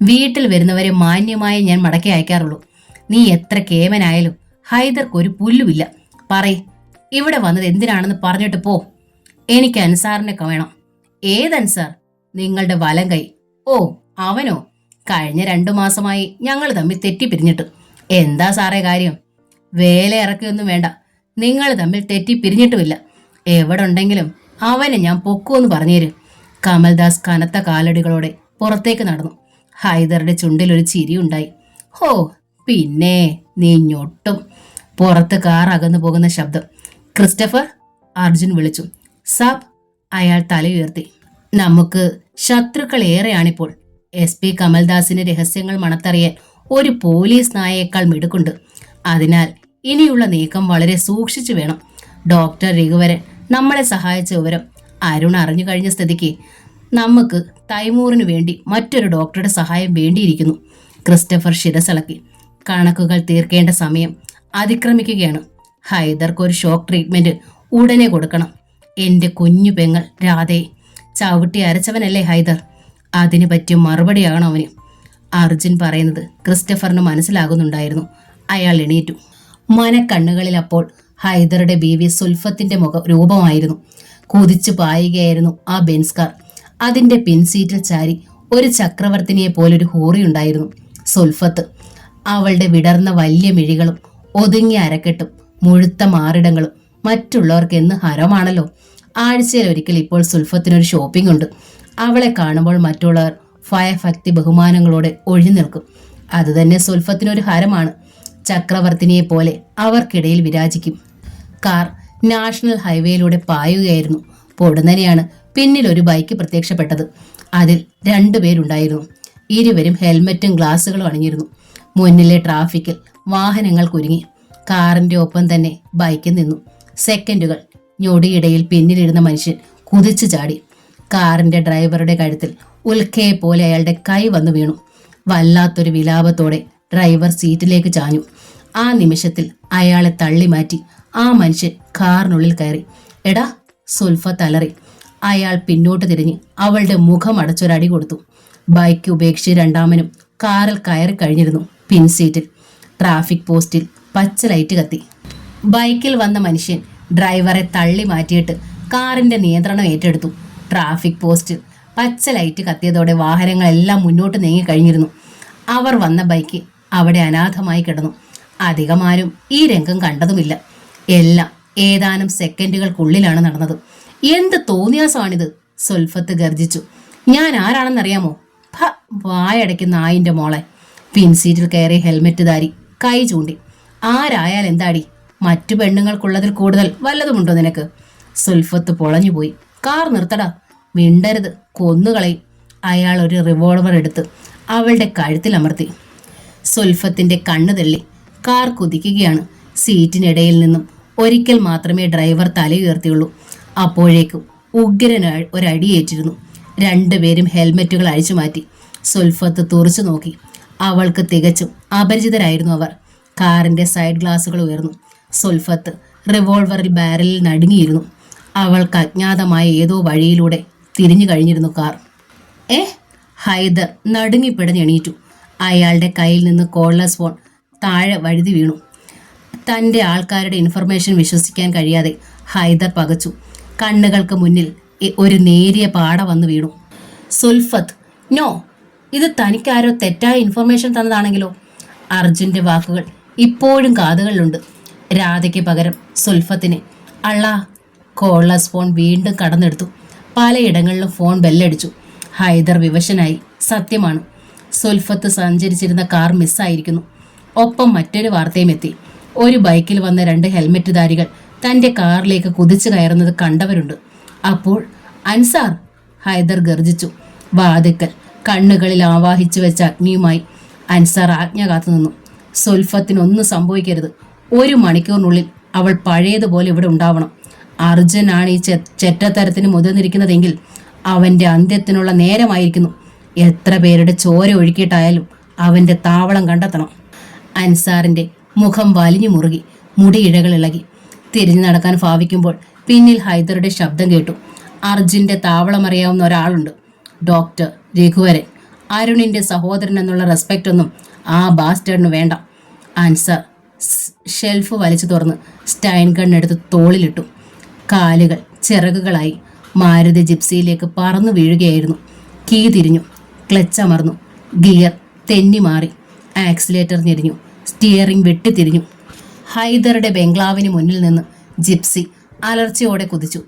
വീട്ടിൽ വരുന്നവരെ മാന്യമായി ഞാൻ മടക്കി അയക്കാറുള്ളൂ. നീ എത്ര കേമനായാലും ഹൈദർക്കൊരു പുല്ലുമില്ല. പറയ്, ഇവിടെ വന്നത് എന്തിനാണെന്ന് പറഞ്ഞിട്ട് പോ. എനിക്ക് അൻസാറിനെ വേണം. ഏതൻസാർ? നിങ്ങളുടെ വലം കൈ. ഓ, അവനോ? കഴിഞ്ഞ 2 മാസമായി ഞങ്ങൾ തമ്മിൽ തെറ്റിപ്പിരിഞ്ഞിട്ട്. എന്താ സാറേ കാര്യം? വേല ഇറക്കിയൊന്നും വേണ്ട. നിങ്ങൾ തമ്മിൽ തെറ്റിപ്പിരിഞ്ഞിട്ടുമില്ല. എവിടെ ഉണ്ടെങ്കിലും അവനെ ഞാൻ പൊക്കുമെന്ന് പറഞ്ഞേര്. കമൽദാസ് കനത്ത കാലടികളോടെ പുറത്തേക്ക് നടന്നു. ഹൈദറുടെ ചുണ്ടിലൊരു ചിരിയുണ്ടായി. ഹോ, പിന്നെ നീ ഞൊട്ടും. പുറത്ത് കാർ അകന്നു പോകുന്ന ശബ്ദം. ക്രിസ്റ്റഫർ, അർജുൻ വിളിച്ചു. സാബ്. അയാൾ തലയുയർത്തി. നമുക്ക് ശത്രുക്കൾ ഏറെയാണിപ്പോൾ. SP കമൽദാസിന്റെ രഹസ്യങ്ങൾ മണത്തറിയാൻ ഒരു പോലീസ് നായേക്കാൾ മിടുക്കുണ്ട്. അതിനാൽ ഇനിയുള്ള നീക്കം വളരെ സൂക്ഷിച്ചു വേണം. ഡോക്ടർ രഘുവരൻ നമ്മളെ സഹായിച്ച വിവരം അരുൺ അറിഞ്ഞു കഴിഞ്ഞ സ്ഥിതിക്ക് നമുക്ക് തൈമൂറിനു വേണ്ടി മറ്റൊരു ഡോക്ടറുടെ സഹായം വേണ്ടിയിരിക്കുന്നു. ക്രിസ്റ്റഫർ ശിരസിളക്കി. കണക്കുകൾ തീർക്കേണ്ട സമയം അതിക്രമിക്കുകയാണ്. ഹൈദർക്ക് ഒരു ഷോക്ക് ട്രീറ്റ്മെന്റ് ഉടനെ കൊടുക്കണം. എന്റെ കുഞ്ഞു പെങ്ങൾ രാധയെ ചവിട്ടി അരച്ചവനല്ലേ ഹൈദർ? അതിന് പറ്റിയ മറുപടിയാകണം അവന്. അർജുൻ പറയുന്നത് ക്രിസ്റ്റഫറിന് മനസ്സിലാകുന്നുണ്ടായിരുന്നു. അയാൾ എണീറ്റു. മനക്കണ്ണുകളിൽ അപ്പോൾ ഹൈദറുടെ ബീവി സുൽഫത്തിന്റെ രൂപമായിരുന്നു. കുതിച്ചു പായുകയായിരുന്നു ആ ബെൻസ് കാർ. അതിന്റെ പിൻസീറ്റിൽ ചാരി ഒരു ചക്രവർത്തിനിയെ പോലൊരു ഹൂറിയുണ്ടായിരുന്നു സുൽഫത്ത്. അവളുടെ വിടർന്ന വലിയ മിഴികളും ഒതുങ്ങിയ അരക്കെട്ടും മുഴുത്ത മാറിടങ്ങളും മറ്റുള്ളവർക്ക് എന്ന് ഹരമാണല്ലോ. ആഴ്ചയിൽ ഒരിക്കൽ ഇപ്പോൾ സുൽഫത്തിനൊരു ഷോപ്പിംഗ് ഉണ്ട്. അവളെ കാണുമ്പോൾ മറ്റുള്ളവർ ഭയഭക്തി ബഹുമാനങ്ങളോടെ ഒഴിഞ്ഞു നിൽക്കും. അതുതന്നെ സുൽഫത്തിനൊരു ഹരമാണ്. ചക്രവർത്തിനിയെ പോലെ അവർക്കിടയിൽ വിരാജിക്കും. Car national ഹൈവേയിലൂടെ പായുകയായിരുന്നു. പൊടുന്നനെയാണ് പിന്നിൽ ഒരു ബൈക്ക് പ്രത്യക്ഷപ്പെട്ടത്. അതിൽ 2 പേരുണ്ടായിരുന്നു. ഇരുവരും ഹെൽമറ്റും ഗ്ലാസുകളും അണിഞ്ഞിരുന്നു. മുന്നിലെ ട്രാഫിക്കിൽ വാഹനങ്ങൾ കുരുങ്ങി. കാറിന്റെ ഒപ്പം തന്നെ ബൈക്ക് നിന്നു. സെക്കൻഡുകൾ. ഞൊടിയിടയിൽ പിന്നിലിരുന്ന മനുഷ്യൻ കുതിച്ചു ചാടി. കാറിന്റെ ഡ്രൈവറുടെ കഴുത്തിൽ ഉൽക്കയെ പോലെ അയാളുടെ കൈ വന്നു വീണു. വല്ലാത്തൊരു വിലാപത്തോടെ ഡ്രൈവർ സീറ്റിലേക്ക് ചാഞ്ഞു. ആ നിമിഷത്തിൽ അയാളെ തള്ളി മാറ്റി ആ മനുഷ്യൻ കാറിനുള്ളിൽ കയറി. എടാ, സുൽഫത്ത് അലറി. അയാൾ പിന്നോട്ട് തിരിഞ്ഞ് അവളുടെ മുഖം അടച്ചൊരടി കൊടുത്തു. ബൈക്ക് ഉപേക്ഷിച്ച് രണ്ടാമനും കാറിൽ കയറി കഴിഞ്ഞിരുന്നു. പിൻസീറ്റിൽ ട്രാഫിക് പോസ്റ്റിൽ പച്ച ലൈറ്റ് കത്തി. ബൈക്കിൽ വന്ന മനുഷ്യൻ ഡ്രൈവറെ തള്ളി മാറ്റിയിട്ട് കാറിന്റെ നിയന്ത്രണം ഏറ്റെടുത്തു. ട്രാഫിക് പോസ്റ്റിൽ പച്ച ലൈറ്റ് കത്തിയതോടെ വാഹനങ്ങളെല്ലാം മുന്നോട്ട് നീങ്ങി കഴിഞ്ഞിരുന്നു. അവർ വന്ന ബൈക്ക് അവിടെ അനാഥമായി കിടന്നു. അധികമാരും ഈ രംഗം കണ്ടതുമില്ല. എല്ലാം ഏതാനും സെക്കൻഡുകൾക്കുള്ളിലാണ് നടന്നത്. എന്ത് തോന്നിയാസമാണിത്? സുൽഫത്ത് ഗർജിച്ചു. ഞാൻ ആരാണെന്നറിയാമോ? വായടയ്ക്കുന്ന നായിന്റെ മോളെ. പിൻസീറ്റിൽ കയറി ഹെൽമെറ്റ് ധാരി കൈ ചൂണ്ടി. ആരായാൽ എന്താടി? മറ്റു പെണ്ണുങ്ങൾക്കുള്ളതിൽ കൂടുതൽ വല്ലതുമുണ്ടോ നിനക്ക്? സുൽഫത്ത് പൊളഞ്ഞുപോയി. കാർ നിർത്തടാ. മിണ്ടരുത്, കൊന്നുകളയും. അയാൾ ഒരു റിവോൾവർ എടുത്ത് അവളുടെ കഴുത്തിൽ അമർത്തി. സുൽഫത്തിന്റെ കണ്ണു തള്ളി. കാർ കുതിക്കുകയാണ്. സീറ്റിനിടയിൽ നിന്നും ഒരിക്കൽ മാത്രമേ ഡ്രൈവർ തലയുയർത്തിയുള്ളൂ. അപ്പോഴേക്കും ഉഗ്രൻ ഒരടിയേറ്റിരുന്നു. 2 പേരും ഹെൽമെറ്റുകൾ അഴിച്ചു മാറ്റി. സുൽഫത്ത് തുറച്ചു നോക്കി. അവൾക്ക് തികച്ചും അപരിചിതരായിരുന്നു അവർ. കാറിന്റെ സൈഡ് ഗ്ലാസുകൾ ഉയർന്നു. സുൽഫത്ത് റിവോൾവറിൽ ബാരലിൽ നടുങ്ങിയിരുന്നു. അവൾക്ക് അജ്ഞാതമായ ഏതോ വഴിയിലൂടെ തിരിഞ്ഞു കഴിഞ്ഞിരുന്നു കാർ. ഹൈദർ നടുങ്ങിപ്പിടഞ്ഞെണീറ്റു. അയാളുടെ കയ്യിൽ നിന്ന് കോർഡ്ലെസ് ഫോൺ താഴെ വഴുതി വീണു. തൻ്റെ ആൾക്കാരുടെ ഇൻഫർമേഷൻ വിശ്വസിക്കാൻ കഴിയാതെ ഹൈദർ പകച്ചു. കണ്ണുകൾക്ക് മുന്നിൽ ഒരു നേരിയ പാട വന്നു വീണു. സുൽഫത്ത്, നോ, ഇത് തനിക്കാരോ തെറ്റായ ഇൻഫർമേഷൻ തന്നതാണെങ്കിലോ? അർജുൻ്റെ വാക്കുകൾ ഇപ്പോഴും കാതുകളിലുണ്ട്. രാധയ്ക്ക് പകരം സുൽഫത്തിനെ. അള്ളാ! കോർഡ്ലെസ് ഫോൺ വീണ്ടും കടന്നെടുത്തു. പലയിടങ്ങളിലും ഫോൺ ബെല്ലടിച്ചു. ഹൈദർ വിവശനായി. സത്യമാണ്, സുൽഫത്ത് സഞ്ചരിച്ചിരുന്ന കാർ മിസ്സായിരിക്കുന്നു. ഒപ്പം മറ്റൊരു വാർത്തയും എത്തി. ഒരു ബൈക്കിൽ വന്ന 2 ഹെൽമെറ്റുധാരികൾ തൻ്റെ കാറിലേക്ക് കുതിച്ചു കയറുന്നത് കണ്ടവരുണ്ട്. അപ്പോൾ അൻസാർ! ഹൈദർ ഗർജിച്ചു. വാതിക്കൽ കണ്ണുകളിൽ ആവാഹിച്ചു വെച്ച അഗ്നിയുമായി അൻസാർ ആജ്ഞ കാത്തുനിന്നു. സുൽഫത്തിനൊന്നും സംഭവിക്കരുത്. 1 മണിക്കൂറിനുള്ളിൽ അവൾ പഴയതുപോലെ ഇവിടെ ഉണ്ടാവണം. അർജുനാണ് ഈ ചെറ്റത്തരത്തിന് മുതിർന്നിരിക്കുന്നതെങ്കിൽ അവൻ്റെ അന്ത്യത്തിനുള്ള നേരമായിരിക്കുന്നു. എത്ര പേരുടെ ചോര ഒഴുക്കിയിട്ടായാലും അവൻ്റെ താവളം കണ്ടെത്തണം. അൻസാറിൻ്റെ മുഖം വലിഞ്ഞു മുറുകി, മുടിയിഴകൾ ഇളകി. തിരിഞ്ഞു നടക്കാൻ ഭാവിക്കുമ്പോൾ പിന്നിൽ ഹൈദറുടെ ശബ്ദം കേട്ടു. അർജുൻ്റെ താവളം അറിയാവുന്ന ഒരാളുണ്ട്, ഡോക്ടർ രഘുവരൻ. അരുണിൻ്റെ സഹോദരൻ എന്നുള്ള റെസ്പെക്റ്റ് ഒന്നും ആ ബാസ്റ്റേഡിന് വേണ്ട. അൻസാർ ഷെൽഫ് വലിച്ചു തുറന്ന് സ്റ്റൈൻ ഗണ്ണെടുത്ത് തോളിലിട്ടു. കാലുകൾ ചിറകുകളായി മാരുതി ജിപ്സിയിലേക്ക് പറന്നു വീഴുകയായിരുന്നു. കീ തിരിഞ്ഞു, ക്ലച്ച് അമർന്നു, ഗിയർ തെന്നി മാറി, ആക്സിലേറ്റർ ഞെരിഞ്ഞു, സ്റ്റിയറിംഗ് വെട്ടിത്തിരിഞ്ഞു. ഹൈദറുടെ ബംഗ്ലാവിന് മുന്നിൽ നിന്ന് ജിപ്സി അലർച്ചയോടെ കുതിച്ചു.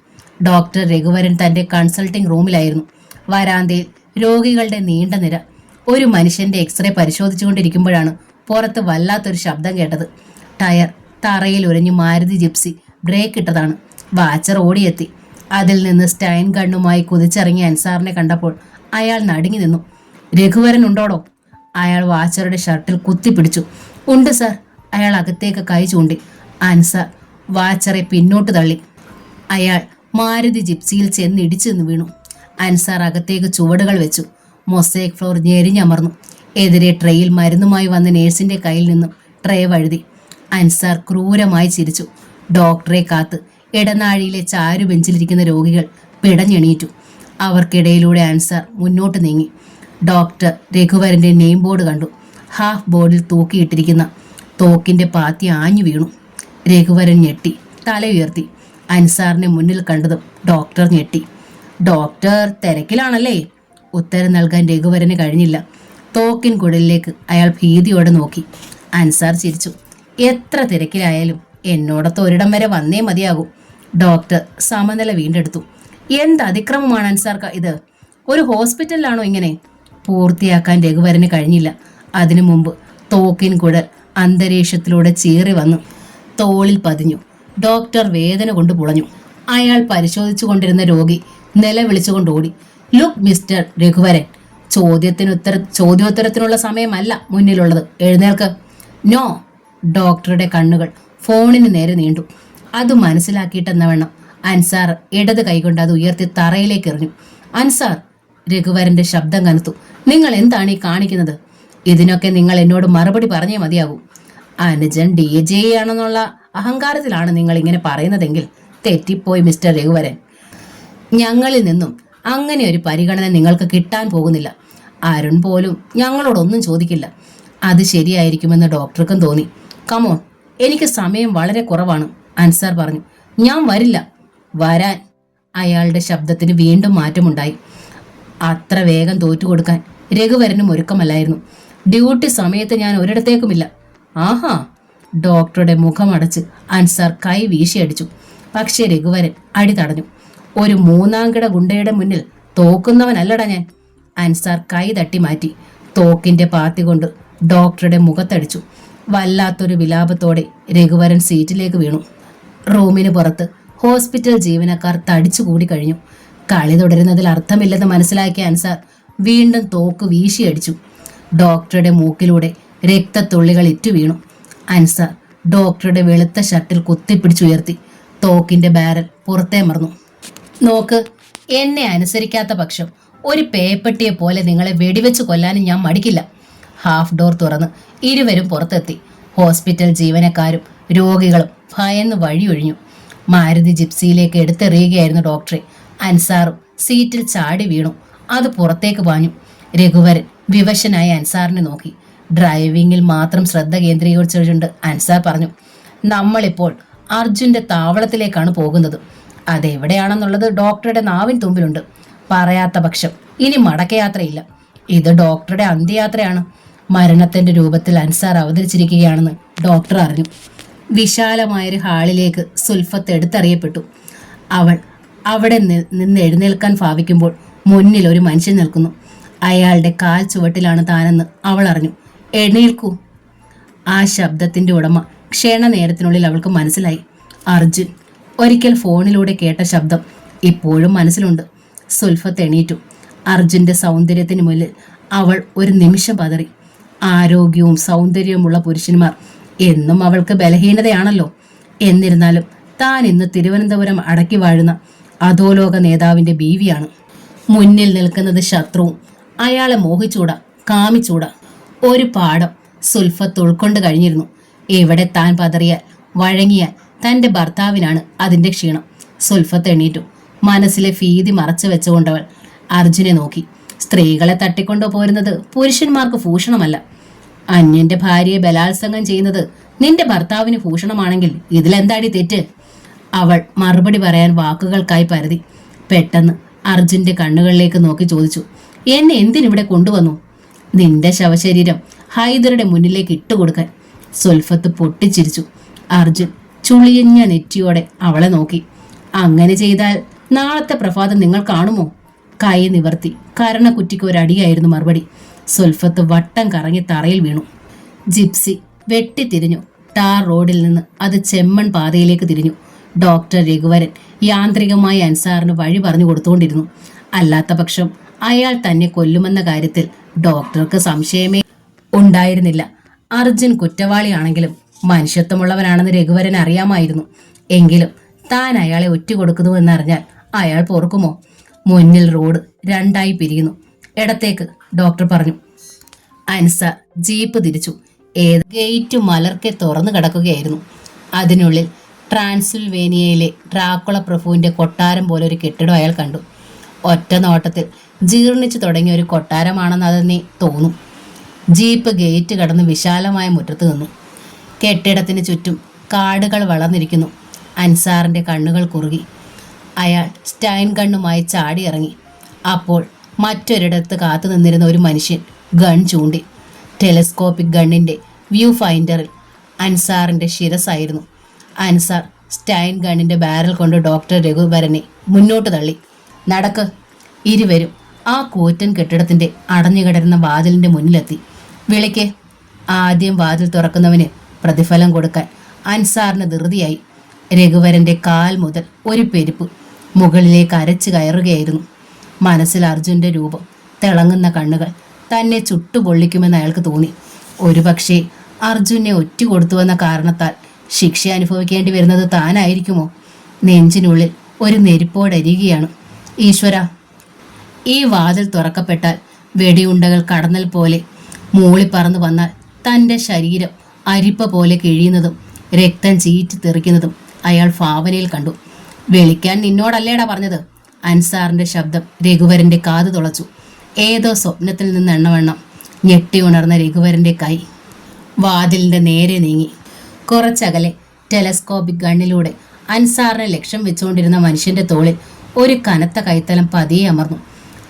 ഡോക്ടർ രഘുവരൻ തൻ്റെ കൺസൾട്ടിംഗ് റൂമിലായിരുന്നു. വരാന്തയിൽ രോഗികളുടെ നീണ്ട നിര. ഒരു മനുഷ്യൻ്റെ എക്സ്റേ പരിശോധിച്ചുകൊണ്ടിരിക്കുമ്പോഴാണ് പുറത്ത് വല്ലാത്തൊരു ശബ്ദം കേട്ടത്. ടയർ തറയിൽ ഉരഞ്ഞു മാരുതി ജിപ്സി ബ്രേക്ക് ഇട്ടതാണ്. വാച്ചർ ഓടിയെത്തി. അതിൽ നിന്ന് സ്റ്റൈൻ ഗണ്ണുമായി കുതിച്ചിറങ്ങിയ അൻസാറിനെ കണ്ടപ്പോൾ അയാൾ നടുങ്ങി നിന്നു. രഘുവരൻ ഉണ്ടോടോ? അയാൾ വാച്ചറുടെ ഷർട്ടിൽ കുത്തിപ്പിടിച്ചു. ഉണ്ട് സാർ. അയാൾ അകത്തേക്ക് കൈ ചൂണ്ടി. അൻസാർ വാച്ചറെ പിന്നോട്ട് തള്ളി. അയാൾ മാരുതി ജിപ്സിയിൽ ചെന്നിടിച്ചു നിന്ന് വീണു. അൻസാർ അകത്തേക്ക് ചുവടുകൾ വെച്ചു. മൊസൈക് ഫ്ലോർ ഞെരിഞ്ഞമർന്നു. എതിരെ ട്രേയിൽ മരുന്നുമായി വന്ന നേഴ്സിന്റെ കയ്യിൽ നിന്നും ട്രേ വഴുതി. അൻസാർ ക്രൂരമായി ചിരിച്ചു. ഡോക്ടറെ കാത്ത് ഇടനാഴിയിലെ ചാരു ബെഞ്ചിലിരിക്കുന്ന രോഗികൾ പിടഞ്ഞെണീറ്റു. അവർക്കിടയിലൂടെ അൻസാർ മുന്നോട്ട് നീങ്ങി. ഡോക്ടർ രഘുവരൻ്റെ നെയിം ബോർഡ് കണ്ടു. ഹാഫ് ബോർഡിൽ തൂക്കിയിട്ടിരിക്കുന്ന തോക്കിൻ്റെ പാത്തി ആഞ്ഞു വീണു. രഘുവരൻ ഞെട്ടി, തല ഉയർത്തി. അൻസാറിനെ മുന്നിൽ കണ്ടതും ഡോക്ടർ ഞെട്ടി. ഡോക്ടർ തിരക്കിലാണല്ലേ? ഉത്തരം നൽകാൻ രഘുവരന് കഴിഞ്ഞില്ല. തോക്കിൻ കുഴലിലേക്ക് അയാൾ ഭീതിയോടെ നോക്കി. അൻസാർ ചിരിച്ചു. എത്ര തിരക്കിലായാലും എന്നോടൊത്ത് ഒരിടം വരെ വന്നേ മതിയാകൂ. ഡോക്ടർ സമനില വീണ്ടെടുത്തു. എന്ത് അതിക്രമമാണ് അൻസാർ ഇത്? ഒരു ഹോസ്പിറ്റലിലാണോ ഇങ്ങനെ? പൂർത്തിയാക്കാൻ രഘുവരന് കഴിഞ്ഞില്ല. അതിനു മുമ്പ് തോക്കിൻ കുഴൽ അന്തരീക്ഷത്തിലൂടെ ചീറി വന്നു തോളിൽ പതിഞ്ഞു. ഡോക്ടർ വേദന കൊണ്ട് പുളഞ്ഞു. അയാൾ പരിശോധിച്ചു കൊണ്ടിരുന്ന രോഗി നിലവിളിച്ചുകൊണ്ട് ഓടി. ലുക്ക് മിസ്റ്റർ രഘുവരൻ, ചോദ്യോത്തരത്തിനുള്ള സമയമല്ല മുന്നിലുള്ളത്. എഴുന്നേൽക്ക്. നോ. ഡോക്ടറുടെ കണ്ണുകൾ ഫോണിന് നേരെ നീണ്ടു. അത് മനസ്സിലാക്കിയിട്ടെന്നവണ്ണം അൻസാർ ഇടത് കൈകൊണ്ട് അത് ഉയർത്തി തറയിലേക്ക് എറിഞ്ഞു. അൻസാർ! രഘുവരന്റെ ശബ്ദം കനത്തു. നിങ്ങൾ എന്താണ് ഈ കാണിക്കുന്നത്? ഇതിനൊക്കെ നിങ്ങൾ എന്നോട് മറുപടി പറഞ്ഞേ മതിയാകൂ. അനുജൻ DJ ആണെന്നുള്ള അഹങ്കാരത്തിലാണ് നിങ്ങൾ ഇങ്ങനെ പറയുന്നതെങ്കിൽ തെറ്റിപ്പോയി മിസ്റ്റർ രഘുവരൻ. ഞങ്ങളിൽ നിന്നും അങ്ങനെ ഒരു പരിഗണന നിങ്ങൾക്ക് കിട്ടാൻ പോകുന്നില്ല. അരുൺ പോലും ഞങ്ങളോടൊന്നും ചോദിക്കില്ല. അത് ശരിയായിരിക്കുമെന്ന് ഡോക്ടർക്കും തോന്നി. കമോൺ, എനിക്ക് സമയം വളരെ കുറവാണ്, അൻസാർ പറഞ്ഞു. ഞാൻ വരില്ല. വരാൻ. അയാളുടെ ശബ്ദത്തിന് വീണ്ടും മാറ്റമുണ്ടായി. അത്ര വേഗം തോറ്റുകൊടുക്കാൻ രഘുവരനും ഒരുക്കമല്ലായിരുന്നു. ഡ്യൂട്ടി സമയത്ത് ഞാൻ ഒരിടത്തേക്കുമില്ല. ആഹാ! ഡോക്ടറുടെ മുഖമടച്ച് അൻസാർ കൈ വീശിയടിച്ചു. പക്ഷേ രഘുവരൻ അടി തടഞ്ഞു. ഒരു മൂന്നാംകിട ഗുണ്ടയുടെ മുന്നിൽ തോക്കുന്നവനല്ലടാ ഞാൻ. അൻസാർ കൈ തട്ടി മാറ്റി. തോക്കിന്റെ പാത്തി കൊണ്ട് ഡോക്ടറുടെ മുഖത്തടിച്ചു. വല്ലാത്തൊരു വിലാപത്തോടെ രഘുവരൻ സീറ്റിലേക്ക് വീണു. റൂമിന് പുറത്ത് ഹോസ്പിറ്റൽ ജീവനക്കാർ തടിച്ചുകൂടി കഴിഞ്ഞു. കളി തുടരുന്നതിൽ അർത്ഥമില്ലെന്ന് മനസ്സിലാക്കിയ അൻസാർ വീണ്ടും തോക്ക് വീശിയടിച്ചു. ഡോക്ടറുടെ മൂക്കിലൂടെ രക്തത്തുള്ളികൾ ഇറ്റു വീണു. അൻസാർ ഡോക്ടറുടെ വെളുത്ത ഷർട്ടിൽ കുത്തിപ്പിടിച്ചുയർത്തി. തോക്കിന്റെ ബാരൽ പുറത്തേ മറന്നു. നോക്ക്, എന്നെ അനുസരിക്കാത്ത പക്ഷം ഒരു പേപ്പട്ടിയെ പോലെ നിങ്ങളെ വെടിവെച്ച് കൊല്ലാനും ഞാൻ മടിക്കില്ല. ഹാഫ് ഡോർ തുറന്ന് ഇരുവരും പുറത്തെത്തി. ഹോസ്പിറ്റൽ ജീവനക്കാരും രോഗികളും ഭയന്ന് വഴിയൊഴിഞ്ഞു. മാരുതി ജിപ്സിയിലേക്ക് എടുത്തെറിയുകയായിരുന്നു ഡോക്ടറെ. അൻസാറും സീറ്റിൽ ചാടി വീണു. അത് പുറത്തേക്ക് പാഞ്ഞു. രഘുവരൻ വിവശനായി അൻസാറിനെ നോക്കി. ഡ്രൈവിംഗിൽ മാത്രം ശ്രദ്ധ കേന്ദ്രീകരിച്ചുകൊണ്ട് അൻസാർ പറഞ്ഞു, നമ്മളിപ്പോൾ അർജുൻ്റെ താവളത്തിലേക്കാണ് പോകുന്നത്. അതെവിടെയാണെന്നുള്ളത് ഡോക്ടറുടെ നാവിൻ തുമ്പിലുണ്ട്. പറയാത്ത പക്ഷം ഇനി മടക്കയാത്രയില്ല. ഇത് ഡോക്ടറുടെ അന്ത്യയാത്രയാണ്. മരണത്തിന്റെ രൂപത്തിൽ അൻസാർ അവതരിച്ചിരിക്കുകയാണെന്ന് ഡോക്ടർ അറിഞ്ഞു. വിശാലമായൊരു ഹാളിലേക്ക് സുൽഫത്ത് എടുത്തറിയപ്പെട്ടു. അവൾ അവിടെ നിന്ന് എഴുന്നേൽക്കാൻ ഭാവിക്കുമ്പോൾ മുന്നിൽ ഒരു മനുഷ്യൻ നിൽക്കുന്നു. അയാളുടെ കാൽ ചുവട്ടിലാണ് താനെന്ന് അവൾ അറിഞ്ഞു. എഴുന്നേൽക്കൂ. ആ ശബ്ദത്തിന്റെ ഉടമ ക്ഷണനേരത്തിനുള്ളിൽ അവൾക്ക് മനസ്സിലായി. അർജുൻ. ഒരിക്കൽ ഫോണിലൂടെ കേട്ട ശബ്ദം ഇപ്പോഴും മനസ്സിലുണ്ട്. സുൽഫത്ത് എണീറ്റു. അർജുന്റെ സൗന്ദര്യത്തിന് മുന്നിൽ അവൾ ഒരു നിമിഷം പതറി. ആരോഗ്യവും സൗന്ദര്യവുമുള്ള പുരുഷന്മാർ എന്നും അവൾക്ക് ബലഹീനതയാണല്ലോ. എന്നിരുന്നാലും താൻ ഇന്ന് തിരുവനന്തപുരം അടക്കി വാഴുന്ന അധോലോക നേതാവിന്റെ ബീവിയാണ്. മുന്നിൽ നിൽക്കുന്നത് ശത്രുവും. അയാളെ മോഹിച്ചൂടാ, കാമിച്ചൂടാ. ഒരു പാഠം സുൽഫത്ത് ഉൾക്കൊണ്ട് കഴിഞ്ഞിരുന്നു. എവിടെ താൻ പതറിയാൽ, വഴങ്ങിയാൽ തന്റെ ഭർത്താവിനാണ് അതിന്റെ ക്ഷീണം. സുൽഫത്ത് എണീറ്റു. മനസ്സിലെ ഭീതി മറച്ചു വെച്ചുകൊണ്ടവൾ അർജുനെ നോക്കി. സ്ത്രീകളെ തട്ടിക്കൊണ്ടു പോരുന്നത് പുരുഷന്മാർക്ക് ഭൂഷണമല്ല. അന്യന്റെ ഭാര്യയെ ബലാത്സംഗം ചെയ്യുന്നത് നിന്റെ ഭർത്താവിന് ഭൂഷണമാണെങ്കിൽ ഇതിലെന്താടി തെറ്റ്? അവൾ മറുപടി പറയാൻ വാക്കുകൾക്കായി പരതി. പെട്ടെന്ന് അർജുന്റെ കണ്ണുകളിലേക്ക് നോക്കി ചോദിച്ചു, എന്നെ എന്തിനിവിടെ കൊണ്ടുവന്നു? നിന്റെ ശവശരീരം ഹൈദരുടെ മുന്നിലേക്ക് ഇട്ടുകൊടുക്കാൻ. സുൽഫത്ത് പൊട്ടിച്ചിരിച്ചു. അർജുൻ ചുളിയഞ്ഞ നെറ്റിയോടെ അവളെ നോക്കി. അങ്ങനെ ചെയ്താൽ നാളത്തെ പ്രഭാതം നിങ്ങൾ കാണുമോ? കൈ നിവർത്തി കരണക്കുറ്റിക്ക് ഒരടിയായിരുന്നു മറുപടി. സുൽഫത്ത് വട്ടം കറങ്ങി തറയിൽ വീണു. ജിപ്സി വെട്ടിത്തിരിഞ്ഞു. ടാർ റോഡിൽ നിന്ന് അത് ചെമ്മൺ പാതയിലേക്ക് തിരിഞ്ഞു. ഡോക്ടർ രഘുവരൻ യാന്ത്രികമായി അൻസാറിന് വഴി പറഞ്ഞു കൊടുത്തുകൊണ്ടിരുന്നു. അല്ലാത്ത പക്ഷം അയാൾ തന്നെ കൊല്ലുമെന്ന കാര്യത്തിൽ ഡോക്ടർക്ക് സംശയമേ ഉണ്ടായിരുന്നില്ല. അർജുൻ കുറ്റവാളിയാണെങ്കിലും മനുഷ്യത്വമുള്ളവനാണെന്ന് രഘുവരൻ അറിയാമായിരുന്നു. എങ്കിലും താൻ അയാളെ ഒറ്റുകൊടുക്കുന്നുവെന്നറിഞ്ഞാൽ അയാൾ പൊറുക്കുമോ? മുന്നിൽ റോഡ് രണ്ടായി പിരിയുന്നു. ഇടത്തേക്ക്, ഡോക്ടർ പറഞ്ഞു. അൻസാർ ജീപ്പ് തിരിച്ചു. ഏത് ഗേറ്റ് മലർക്കെ തുറന്നു കിടക്കുകയായിരുന്നു. അതിനുള്ളിൽ ട്രാൻസിൽവേനിയയിലെ ഡ്രാക്കുള പ്രഭുവിന്റെ കൊട്ടാരം പോലെ ഒരു കെട്ടിടം അയാൾ കണ്ടു. ഒറ്റ നോട്ടത്തിൽ ജീർണിച്ചു തുടങ്ങിയ ഒരു കൊട്ടാരമാണെന്ന് അതെന്നെ തോന്നും. ജീപ്പ് ഗേറ്റ് കടന്ന് വിശാലമായ മുറ്റത്ത് നിന്നു. കെട്ടിടത്തിന് ചുറ്റും കാടുകൾ വളർന്നിരിക്കുന്നു. അൻസാറിന്റെ കണ്ണുകൾ കുറുകി. അയാൾ സ്റ്റൈൻ ഗണ്ണുമായി ചാടിയിറങ്ങി. അപ്പോൾ മറ്റൊരിടത്ത് കാത്തു നിന്നിരുന്ന ഒരു മനുഷ്യൻ ഗൺ ചൂണ്ടി. ടെലസ്കോപ്പിക് ഗണ്ണിന്റെ വ്യൂ ഫൈൻഡറിൽ അൻസാറിന്റെ ശിരസായിരുന്നു. അൻസാർ സ്റ്റൈൻ ഗണ്ണിന്റെ ബാരൽ കൊണ്ട് ഡോക്ടർ രഘുവരനെ മുന്നോട്ട് തള്ളി. നടക്ക്. ഇരുവരും ആ കൂറ്റൻ കെട്ടിടത്തിന്റെ അടഞ്ഞുകിടരുന്ന വാതിലിന്റെ മുന്നിലെത്തി. വിളിക്ക്. ആദ്യം വാതിൽ തുറക്കുന്നവന് പ്രതിഫലം കൊടുക്കാൻ അൻസാറിന് ധൃതിയായി. രഘുവരന്റെ കാൽ മുതൽ ഒരു പെരുപ്പ് മുകളിലേക്ക് അരച്ചു കയറുകയായിരുന്നു. മനസ്സിൽ അർജുന്റെ രൂപം, തിളങ്ങുന്ന കണ്ണുകൾ തന്നെ ചുട്ടുപൊള്ളിക്കുമെന്ന് അയാൾക്ക് തോന്നി. ഒരുപക്ഷെ അർജുനെ ഒറ്റുകൊടുത്തുവെന്ന കാരണത്താൽ ശിക്ഷ അനുഭവിക്കേണ്ടി വരുന്നത് താനായിരിക്കുമോ? നെഞ്ചിനുള്ളിൽ ഒരു നെരിപ്പോടരികയാണ്. ഈശ്വര, ഈ വാതിൽ തുറക്കപ്പെട്ടാൽ വെടിയുണ്ടകൾ കടന്നൽ പോലെ മൂളിപ്പറന്നു വന്നാൽ തൻ്റെ ശരീരം അരിപ്പ പോലെ കിഴിയുന്നതും രക്തം ചീറ്റി തെറിക്കുന്നതും അയാൾ ഭാവനയിൽ കണ്ടു. വിളിക്കാൻ നിന്നോടല്ലേടാ പറഞ്ഞത്? അൻസാറിന്റെ ശബ്ദം രഘുവരന്റെ കാത് തുളച്ചു. ഏതോ സ്വപ്നത്തിൽ നിന്നെണ്ണവണ്ണം ഞെട്ടി ഉണർന്ന രഘുവരന്റെ കൈ വാതിലിന്റെ നേരെ നീങ്ങി. കുറച്ചകലെ ടെലസ്കോപ്പിക് ഗണ്ണിലൂടെ അൻസാറിനെ ലക്ഷ്യം വെച്ചുകൊണ്ടിരുന്ന മനുഷ്യന്റെ തോളിൽ ഒരു കനത്ത കൈത്തലം പതിയെ അമർന്നു.